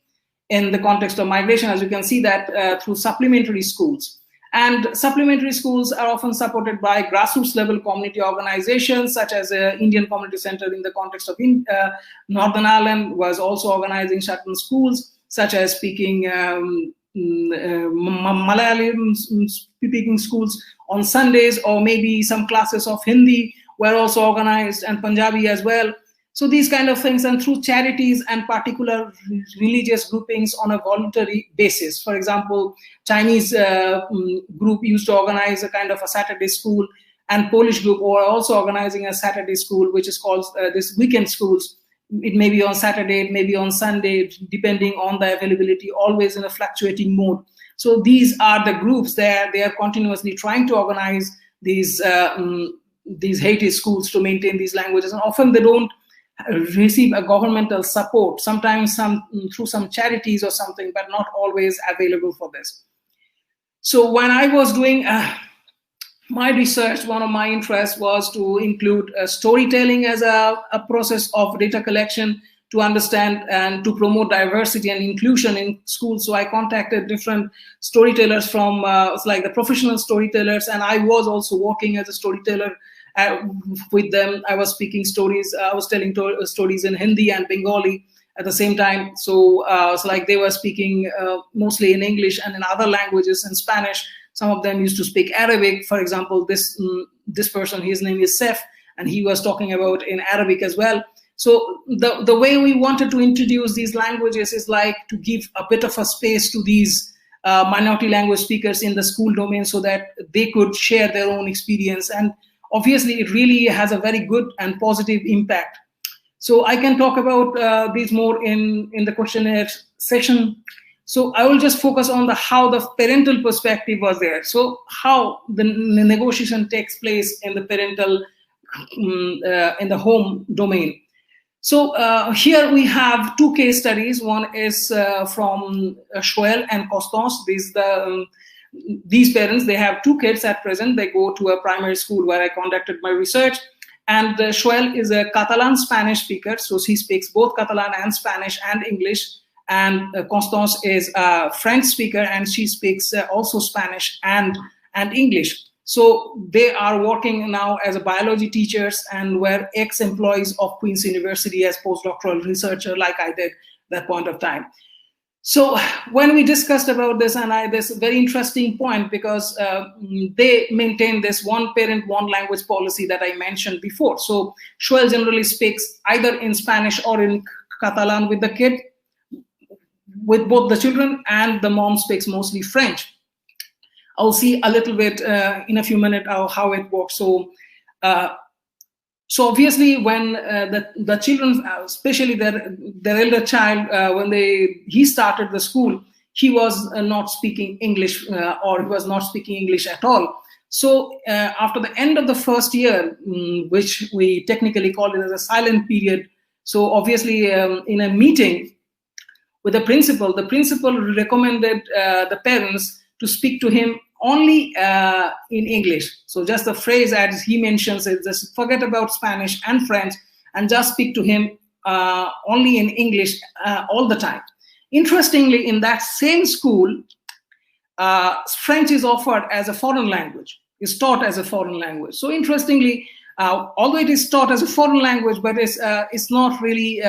in the context of migration, as you can see that through supplementary schools. And supplementary schools are often supported by grassroots level community organizations, such as Indian Community Center in the context of Northern Ireland was also organizing certain schools, such as speaking Malayalam speaking schools on Sundays, or maybe some classes of Hindi were also organized, and Punjabi as well. So these kind of things, and through charities and particular religious groupings on a voluntary basis. For example, Chinese group used to organize a kind of a Saturday school, and Polish group were also organizing a Saturday school, which is called this weekend schools. It may be on Saturday, it may be on Sunday, depending on the availability, always in a fluctuating mode. So these are the groups there. They are continuously trying to organize these heritage schools to maintain these languages, and often they don't receive a governmental support, sometimes through some charities or something, but not always available for this. So when I was doing my research, one of my interests was to include storytelling as a process of data collection to understand and to promote diversity and inclusion in schools. So I contacted different storytellers from like the professional storytellers, and I was also working as a storyteller with them. I was speaking stories, I was telling stories in Hindi and Bengali at the same time. So, like they were speaking mostly in English and in other languages, in Spanish. Some of them used to speak Arabic. For example, this person, his name is Sef, and he was talking about in Arabic as well. So the way we wanted to introduce these languages is like to give a bit of a space to these minority language speakers in the school domain so that they could share their own experience. And obviously, it really has a very good and positive impact. So I can talk about these more in the questionnaire session. So I will just focus on how the parental perspective was there. So how the negotiation takes place in the parental, in the home domain. So here we have two case studies. One is from Joël and Constance. These parents, they have two kids at present. They go to a primary school where I conducted my research. And Joël is a Catalan-Spanish speaker. So she speaks both Catalan and Spanish and English. And Constance is a French speaker, and she speaks also Spanish and English. So they are working now as a biology teachers and were ex-employees of Queen's University as postdoctoral researcher, like I did that point of time. So when we discussed about this, and this very interesting point, because they maintain this one parent, one language policy that I mentioned before. So Joël generally speaks either in Spanish or in Catalan with the kid, with both the children, and the mom speaks mostly French. I'll see a little bit in a few minutes how it works. So, so obviously, when the children, especially their elder child, when he started the school, he was not speaking English, or he was not speaking English at all. So after the end of the first year, which we technically call it as a silent period, so obviously in a meeting with the principal recommended the parents to speak to him only in English. So just the phrase as he mentions it, just forget about Spanish and French and just speak to him only in English all the time. Interestingly, in that same school, French is offered as a foreign language, is taught as a foreign language. So interestingly, although it is taught as a foreign language, but it's not really,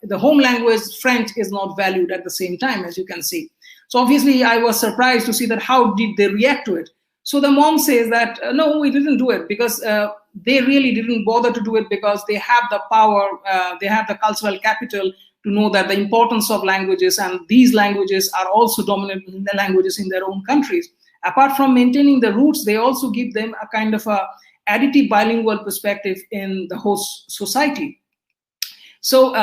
the home language, French, is not valued at the same time, as you can see. So obviously, I was surprised to see that how did they react to it. So the mom says that, no, we didn't do it because they really didn't bother to do it because they have the power, they have the cultural capital to know that the importance of languages, and these languages are also dominant in the languages in their own countries. Apart from maintaining the roots, they also give them a kind of a additive bilingual perspective in the host society. So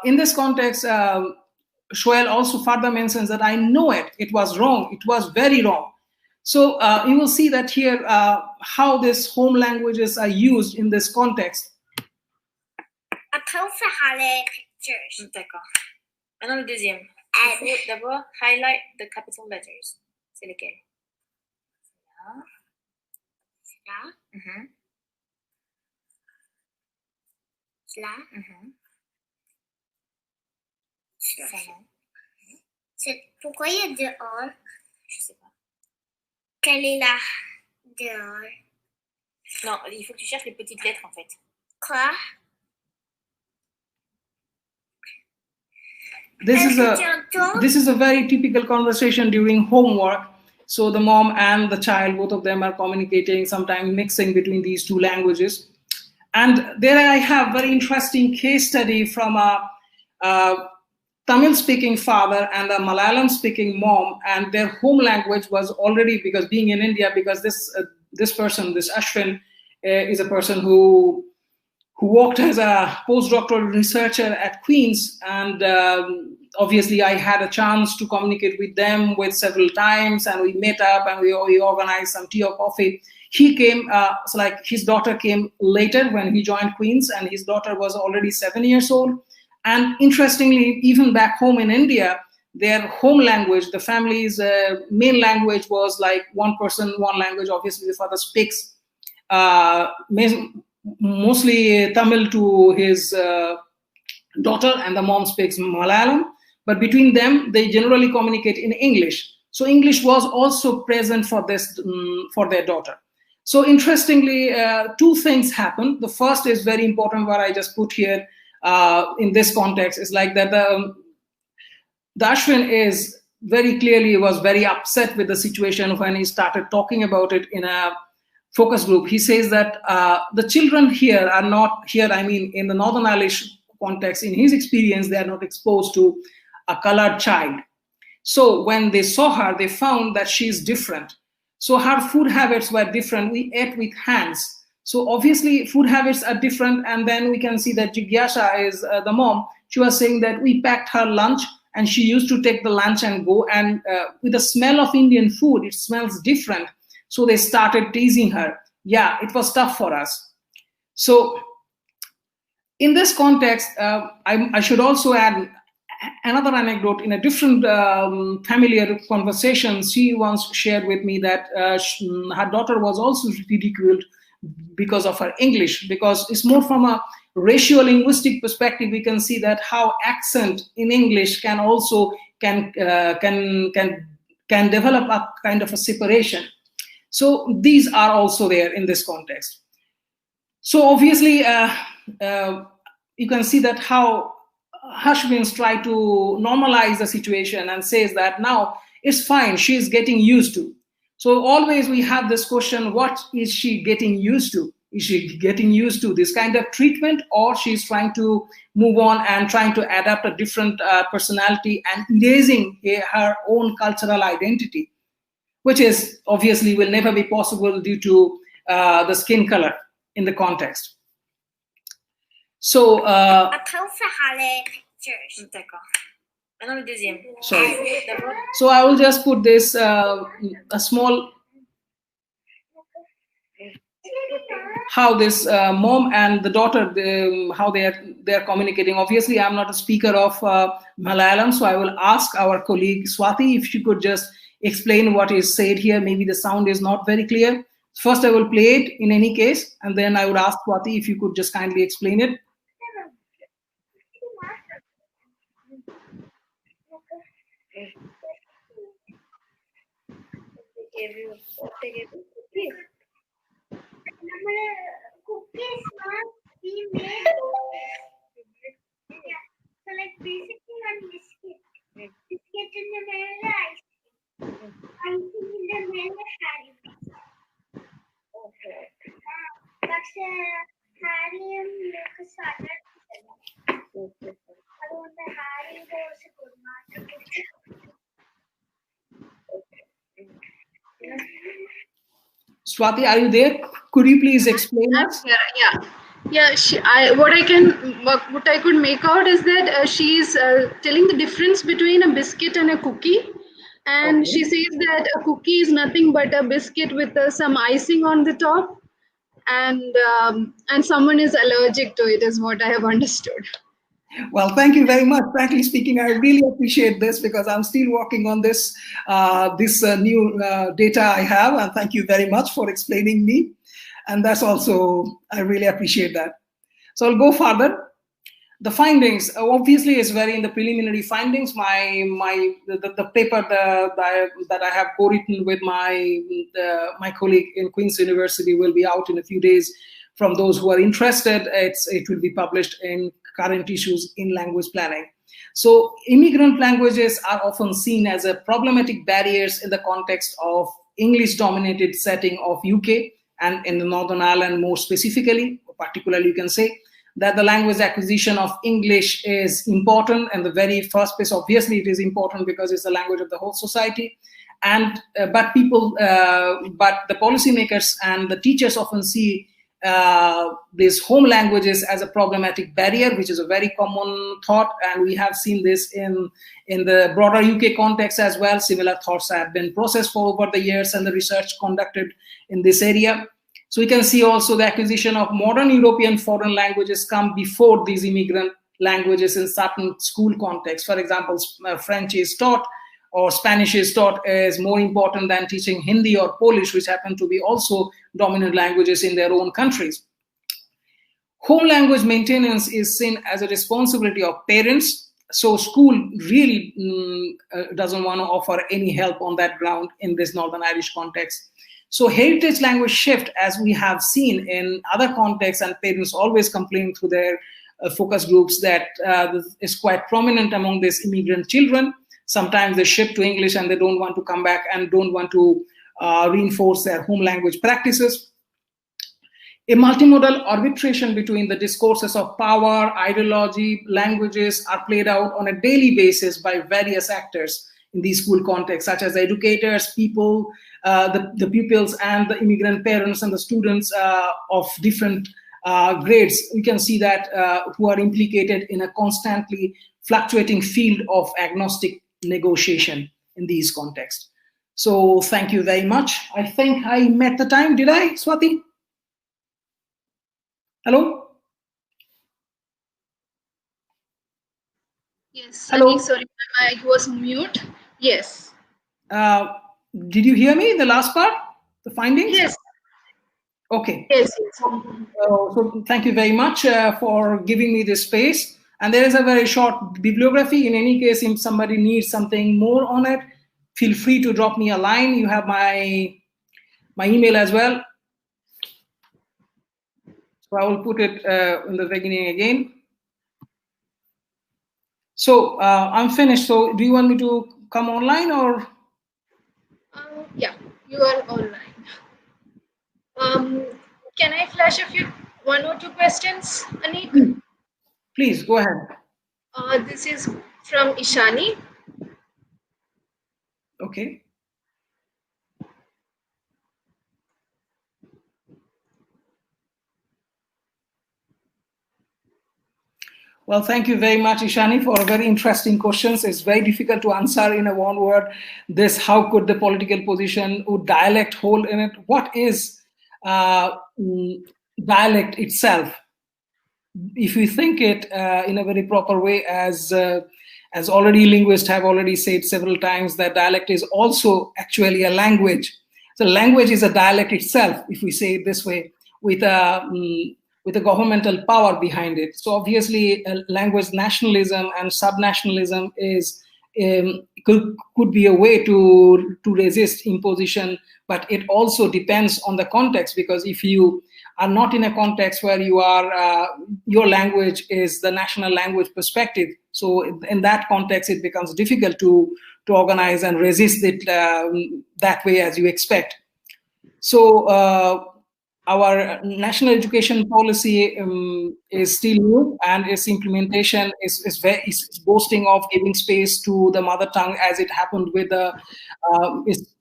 in this context, Joël also further mentions that I know it was wrong, it was very wrong. So you will see that here how these home languages are used in this context. Après, on fera les pictures. D'accord. Maintenant le deuxième. Il faut d'abord highlight the capital letters. C'est lesquels? Là. Là. Pourquoi il y a dehors? Je sais pas. Quelle est là dehors? Non, il faut que tu cherches les petites lettres en fait. Quoi? This is a very typical conversation during homework. So the mom and the child, both of them are communicating, sometimes mixing between these two languages. And there I have very interesting case study from a Tamil-speaking father and a Malayalam-speaking mom, and their home language was already, because being in India, because this person, this Ashwin, is a person who worked as a postdoctoral researcher at Queen's, and obviously I had a chance to communicate with them several times, and we met up and we organized some tea or coffee. He came, so like his daughter came later when he joined Queen's, and his daughter was already 7 years old. And interestingly, even back home in India, their home language, the family's main language was like one person, one language. Obviously, the father speaks mostly Tamil to his daughter, and the mom speaks Malayalam. But between them, they generally communicate in English. So English was also present for their daughter. So interestingly, two things happened. The first is very important, what I just put here. in this context is like that the Ashwin is very clearly was very upset with the situation when he started talking about it in a focus group. He says that the children here are not here, I mean, in the Northern Irish context, in his experience, they are not exposed to a colored child. So when they saw her, they found that she is different. So her food habits were different. We ate with hands. So obviously food habits are different. And then we can see that Jigyasha is the mom. She was saying that we packed her lunch and she used to take the lunch and go. And with the smell of Indian food, it smells different. So they started teasing her. Yeah, it was tough for us. So in this context, I should also add another anecdote. In a different familiar conversation, she once shared with me that her daughter was also ridiculed because of her English, because it's more from a racial linguistic perspective. We can see that how accent in English can also can develop a kind of a separation. So these are also there in this context. So obviously you can see that how Ashwins try to normalize the situation and says that now it's fine, she's getting used to. So always we have this question, what is she getting used to? Is she getting used to this kind of treatment, or she's trying to move on and trying to adapt a different personality and erasing her own cultural identity, which is obviously will never be possible due to the skin color in the context. So, sorry. So I will just put this a small how this mom and the daughter how they are communicating. Obviously, I'm not a speaker of Malayalam, so I will ask our colleague Swati if she could just explain what is said here. Maybe the sound is not very clear. First, I will play it in any case, and then I would ask Swati if you could just kindly explain it. Cookies, we made. So like basically one biscuit. Biscuit in the middle ice cream. Ice cream in the middle Harry. Okay. That's Harry and Lucas started. Okay. I want the Harry goes to good market. Swati, are you there? Could you please explain us? Yeah. What I could make out is that she's telling the difference between a biscuit and a cookie, and okay. She says that a cookie is nothing but a biscuit with some icing on the top, and someone is allergic to it, is what I have understood. Well, thank you very much. Frankly speaking, I really appreciate this because I'm still working on this new data I have, and thank you very much for explaining me. And that's also, I really appreciate that. So I'll go further. The findings, obviously, is very in the preliminary findings. The paper that I have co-written with my colleague in Queen's University will be out in a few days. From those who are interested, it will be published in Current Issues in Language Planning. So immigrant languages are often seen as a problematic barriers in the context of English-dominated setting of UK and in the Northern Ireland more specifically. Particularly, you can say that the language acquisition of English is important, and the very first place, obviously, it is important because it's the language of the whole society. And but the policymakers and the teachers often see these home languages as a problematic barrier, which is a very common thought, and we have seen this in the broader UK context as well. Similar thoughts have been processed for over the years and the research conducted in this area. So we can see also the acquisition of modern European foreign languages come before these immigrant languages in certain school contexts. For example, French is taught or Spanish is taught is more important than teaching Hindi or Polish, which happen to be also dominant languages in their own countries. Home language maintenance is seen as a responsibility of parents. So school really doesn't want to offer any help on that ground in this Northern Irish context. So heritage language shift, as we have seen in other contexts, and parents always complain through their focus groups that is quite prominent among these immigrant children. Sometimes they shift to English and they don't want to come back and don't want to reinforce their home language practices. A multimodal arbitration between the discourses of power, ideology, languages are played out on a daily basis by various actors in these school contexts, such as educators, people, the pupils, and the immigrant parents and the students of different grades. We can see that who are implicated in a constantly fluctuating field of agnostic negotiation in these contexts. So thank you very much. I think I met the time. Did I, Swati? Hello? Yes. Hello. Anik, sorry, my mic was mute. Yes. Did you hear me, the last part, the findings? Yes. Okay. Yes. So thank you very much for giving me this space. And there is a very short bibliography. In any case, if somebody needs something more on it, feel free to drop me a line. You have my email as well. So I will put it in the beginning again. So I'm finished. So do you want me to come online or? Yeah, you are online. Can I flash one or two questions, Anik? Please go ahead. This is from Ishani. Okay. Well, thank you very much, Ishani, for very interesting questions. It's very difficult to answer in a one word. This, how could the political position or dialect hold in it? What is dialect itself? If we think it in a very proper way, as already linguists have already said several times, that dialect is also actually a language. So language is a dialect itself, if we say it this way, with a governmental power behind it. So obviously, language nationalism and subnationalism is could be a way to resist imposition, but it also depends on the context, because if you are not in a context where you are your language is the national language perspective, so in that context it becomes difficult to organize and resist it that way as you expect. So our national education policy is still new, and its implementation is boasting of giving space to the mother tongue, as it happened with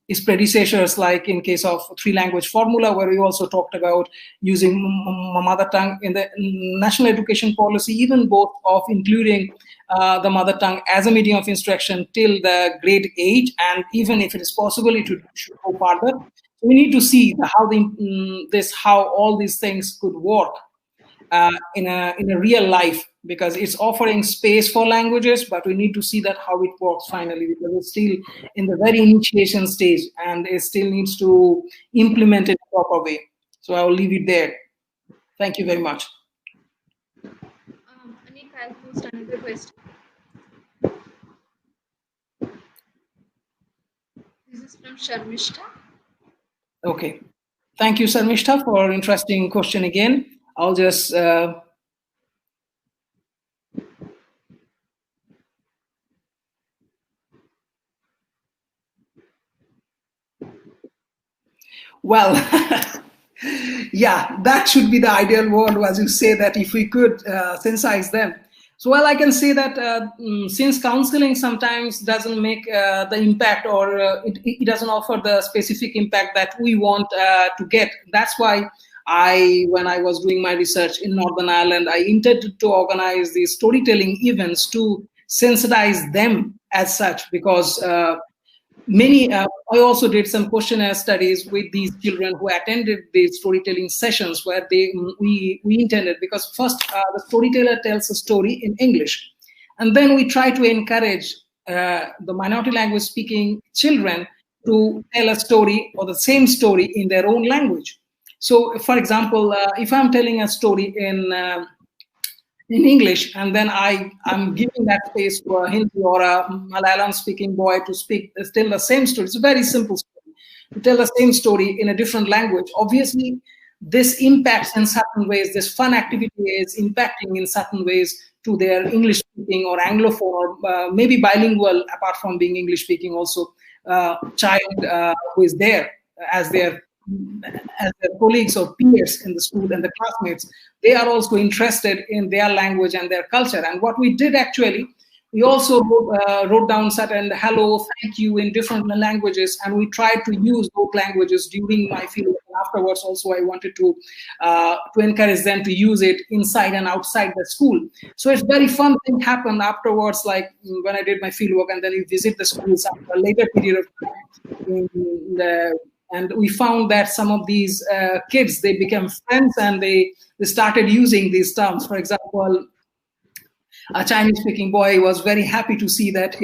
its predecessors, like in case of three-language formula, where we also talked about using mother tongue in the national education policy, even both of including the mother tongue as a medium of instruction till the grade 8, and even if it is possible, it should go further. We need to see how all these things could work in a real life, because it's offering space for languages, but we need to see that how it works finally, because it's still in the very initiation stage and it still needs to implement it in a proper way. So I will leave it there. Thank you very much. Anik, I'll post another question. This is from Sharmishta. Okay. Thank you, Sharmishta, for an interesting question again. I'll just well, yeah, that should be the ideal world, as you say, that if we could sensitize them. So, well, I can say that since counseling sometimes doesn't make the impact, or it doesn't offer the specific impact that we want to get. That's why when I was doing my research in Northern Ireland, I intended to organize these storytelling events to sensitize them as such, because I also did some questionnaire studies with these children who attended the storytelling sessions, where we intended, because first the storyteller tells a story in English, and then we try to encourage the minority language speaking children to tell a story or the same story in their own language. So, for example, if I'm telling a story in English, and then I'm giving that space to a Hindi or a Malayalam speaking boy to tell the same story. It's a very simple story. To tell the same story in a different language, obviously this impacts in certain ways, this fun activity is impacting in certain ways to their English speaking or Anglophone or maybe bilingual, apart from being English speaking also, child who is there as their colleagues or peers in the school and the classmates. They are also interested in their language and their culture. And what we did actually, we also wrote down certain hello, thank you in different languages, and we tried to use those languages during my fieldwork. And afterwards, also, I wanted to encourage them to use it inside and outside the school. So it's very fun thing happened afterwards, like when I did my fieldwork, and then we visit the schools after a later period of time. And we found that some of these kids, they became friends and they started using these terms. For example, a Chinese-speaking boy was very happy to see that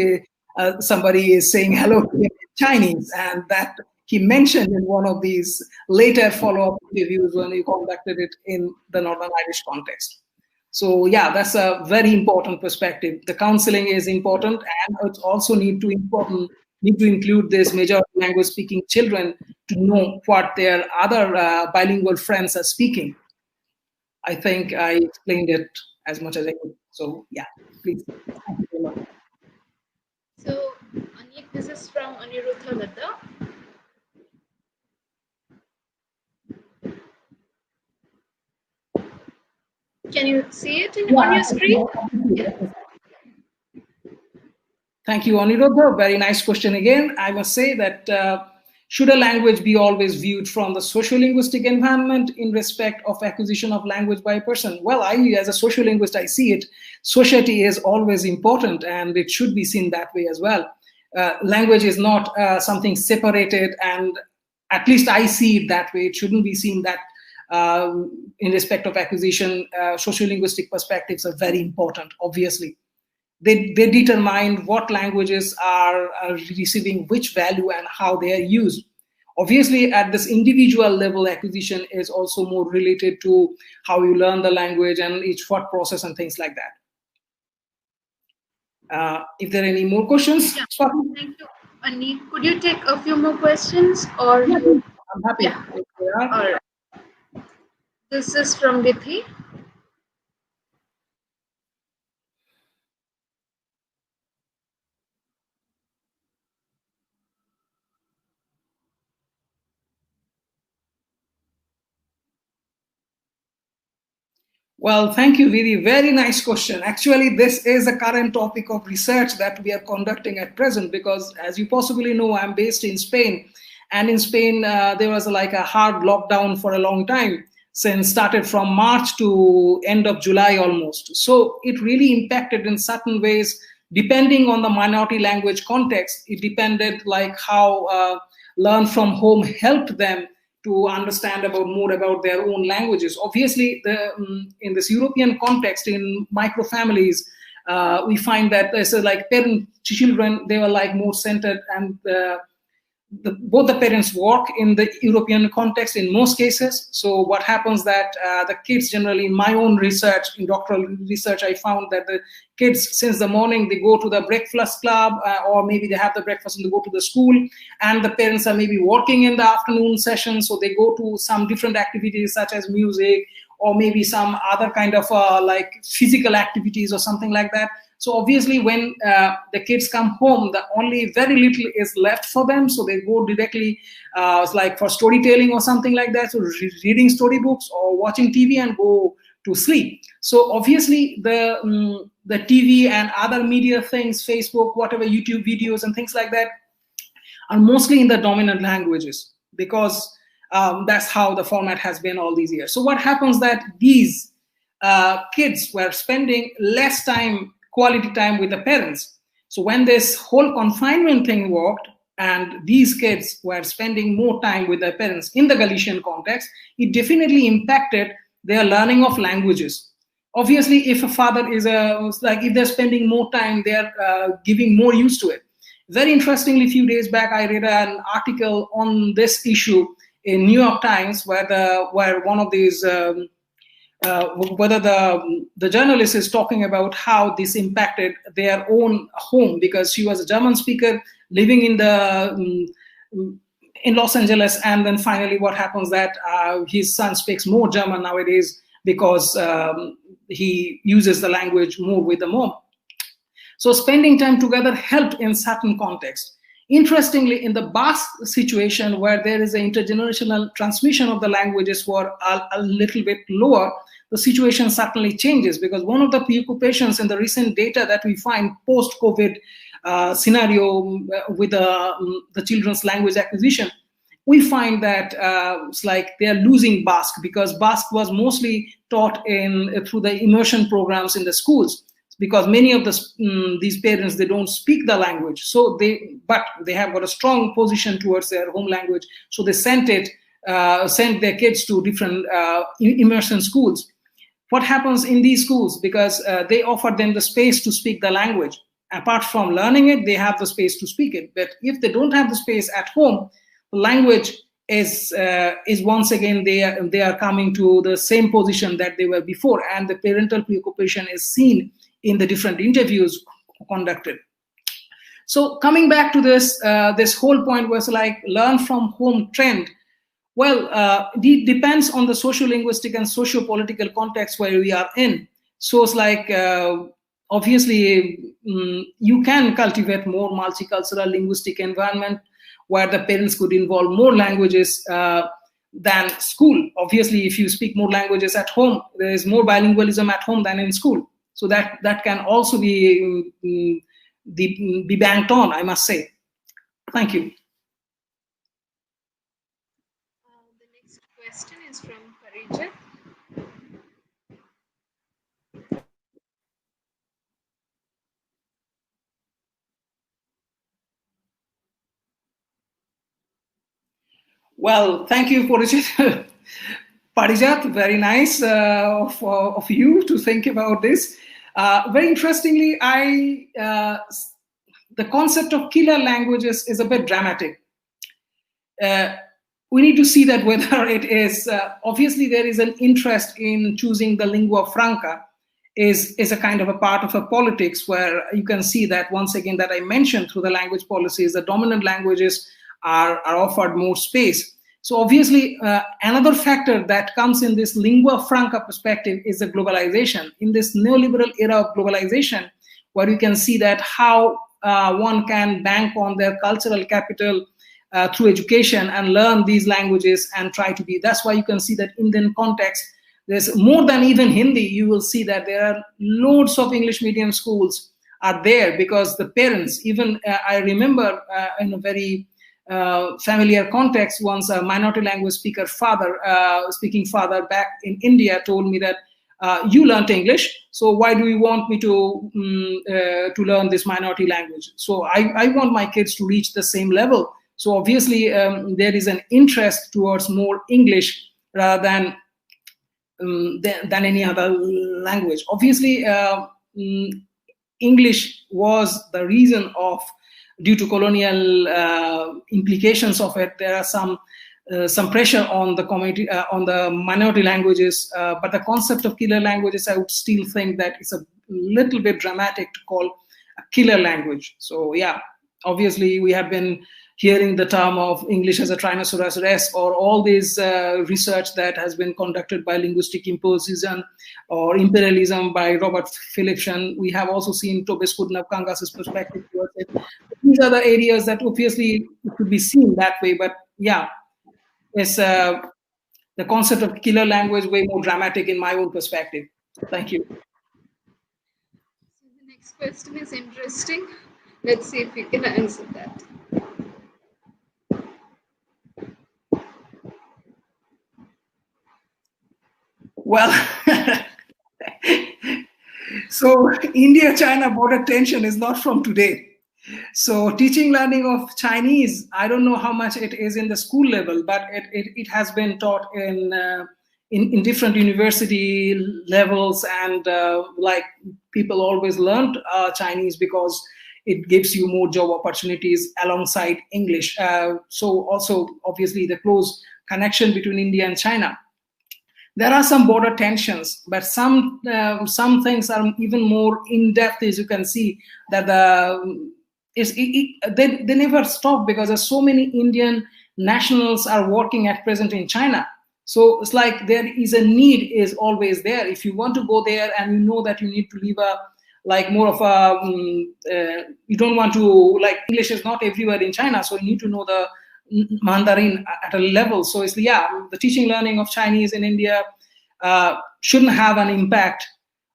somebody is saying hello to him in Chinese, and that he mentioned in one of these later follow-up interviews when he conducted it in the Northern Irish context. So yeah, that's a very important perspective. The counseling is important, and it also need to include these major language-speaking children to know what their other bilingual friends are speaking. I think I explained it as much as I could. So yeah, please. Thank you very much. So Anik, this is from Aniruddha Ladda. Can you see it on your screen? Yeah. Thank you, Aniruddha. Very nice question again. I must say that should a language be always viewed from the sociolinguistic environment in respect of acquisition of language by a person? Well, as a sociolinguist, I see it. Society is always important, and it should be seen that way as well. Language is not something separated, and at least I see it that way. It shouldn't be seen that in respect of acquisition, sociolinguistic perspectives are very important, obviously. They determine what languages are receiving which value and how they are used. Obviously, at this individual level, acquisition is also more related to how you learn the language and each thought process and things like that. If there are any more questions? Yeah. Thank you, Anik. Could you take a few more questions? Or yeah, I'm happy. Yeah. All right. This is from Vithi. Well, thank you, Vidi. Very nice question. Actually, this is a current topic of research that we are conducting at present because, as you possibly know, I'm based in Spain. And in Spain, there was like a hard lockdown for a long time, since started from March to end of July almost. So it really impacted in certain ways, depending on the minority language context. It depended like how learn from home helped them to understand more about their own languages. Obviously, in this European context, in micro families, we find that there's like parent children, they were like more centered, and both the parents work in the European context in most cases. So what happens that the kids generally, in my own research, in doctoral research, I found that the kids, since the morning, they go to the breakfast club or maybe they have the breakfast and they go to the school, and the parents are maybe working in the afternoon session. So they go to some different activities such as music or maybe some other kind of like physical activities or something like that. So obviously, when the kids come home, the only very little is left for them. So they go directly, like for storytelling or something like that. So reading storybooks or watching TV and go to sleep. So obviously, the TV and other media things, Facebook, whatever, YouTube videos and things like that, are mostly in the dominant languages because that's how the format has been all these years. So what happens that these kids were spending less time, quality time with the parents. So when this whole confinement thing worked and these kids were spending more time with their parents in the Galician context, it definitely impacted their learning of languages. Obviously, if a father is like if they're spending more time, they're giving more use to it. Very interestingly, a few days back, I read an article on this issue in New York Times where one of these whether the journalist is talking about how this impacted their own home, because she was a German speaker living in the in Los Angeles. And then finally what happens that his son speaks more German nowadays because he uses the language more with the mom. So spending time together helped in certain contexts. Interestingly, in the Basque situation where there is an intergenerational transmission of the languages were a little bit lower, the situation certainly changes, because one of the preoccupations in the recent data that we find post-COVID scenario with the children's language acquisition, we find that it's like they are losing Basque, because Basque was mostly taught through the immersion programs in the schools, because many of these parents, they don't speak the language, but they have got a strong position towards their home language, so they sent their kids to different immersion schools. What happens in these schools, because they offer them the space to speak the language, apart from learning it, they have the space to speak it. But if they don't have the space at home, the language is once again they are coming to the same position that they were before, and the parental preoccupation is seen in the different interviews conducted. So coming back to this whole point was like learn from home trend. Well, it depends on the socio-linguistic and socio-political context where we are in. So it's like, obviously, you can cultivate more multicultural linguistic environment where the parents could involve more languages than school. Obviously, if you speak more languages at home, there is more bilingualism at home than in school. So that can also be banked on, I must say. Thank you. The next question is from Parijat. Well, thank you, Parijat. Very nice of you to think about this. Very interestingly, the concept of killer languages is a bit dramatic. We need to see that whether it is, obviously there is an interest in choosing the lingua franca is a kind of a part of a politics where you can see that once again that I mentioned through the language policies, the dominant languages are offered more space. So obviously another factor that comes in this lingua franca perspective is the globalization. In this neoliberal era of globalization, where you can see that how one can bank on their cultural capital through education and learn these languages and try to be. That's why you can see that Indian context, there's more than even Hindi, you will see that there are loads of English medium schools are there because the parents, even I remember in a very familiar context, once a minority language speaking father back in India told me that you learned English, so why do you want me to learn this minority language? So I want my kids to reach the same level. So obviously there is an interest towards more English rather than any other language. Obviously, English was the reason of, due to colonial implications of it, there are some pressure on the community, on the minority languages, but the concept of killer languages, I would still think that it's a little bit dramatic to call a killer language. So yeah, obviously we have been hearing the term of English as a Tyrannosaurus Rex, or all this research that has been conducted by linguistic imposition or imperialism by Robert Philipson. We have also seen Tobes Kudnav-Kangas's perspective towards it. These are the areas that obviously could be seen that way, but yeah, it's the concept of killer language way more dramatic in my own perspective. Thank you. So the next question is interesting. Let's see if we can answer that. Well, so India-China border tension is not from today. So teaching learning of Chinese, I don't know how much it is in the school level, but it has been taught in different university levels, and like people always learned Chinese because it gives you more job opportunities alongside English. So also obviously the close connection between India and China. There are some border tensions, but some things are even more in depth. As you can see, that they never stop because there's so many Indian nationals are working at present in China. So it's like there is a need is always there. If you want to go there and you know that you need to leave a like more of a you don't want to, like, English is not everywhere in China, so you need to know the Mandarin at a level. So it's, yeah, the teaching learning of Chinese in India shouldn't have an impact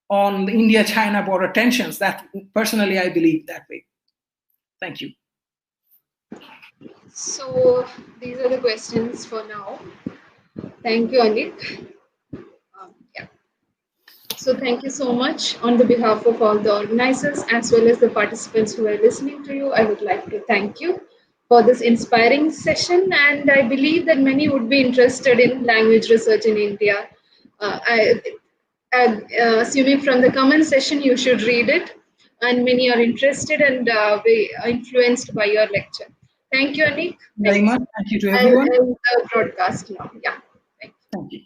on the India-China border tensions. That personally I believe that way. Thank you. So these are the questions for now. Thank you, Anik. Yeah. So thank you so much on the behalf of all the organizers as well as the participants who are listening to you. I would like to thank you for this inspiring session, and I believe that many would be interested in language research in India. Assuming from the comment session, you should read it, and many are interested and be influenced by your lecture. Thank you, Anik. Very much. Thank you to everyone. I'll end the broadcast now. Yeah. Thank you. Thank you.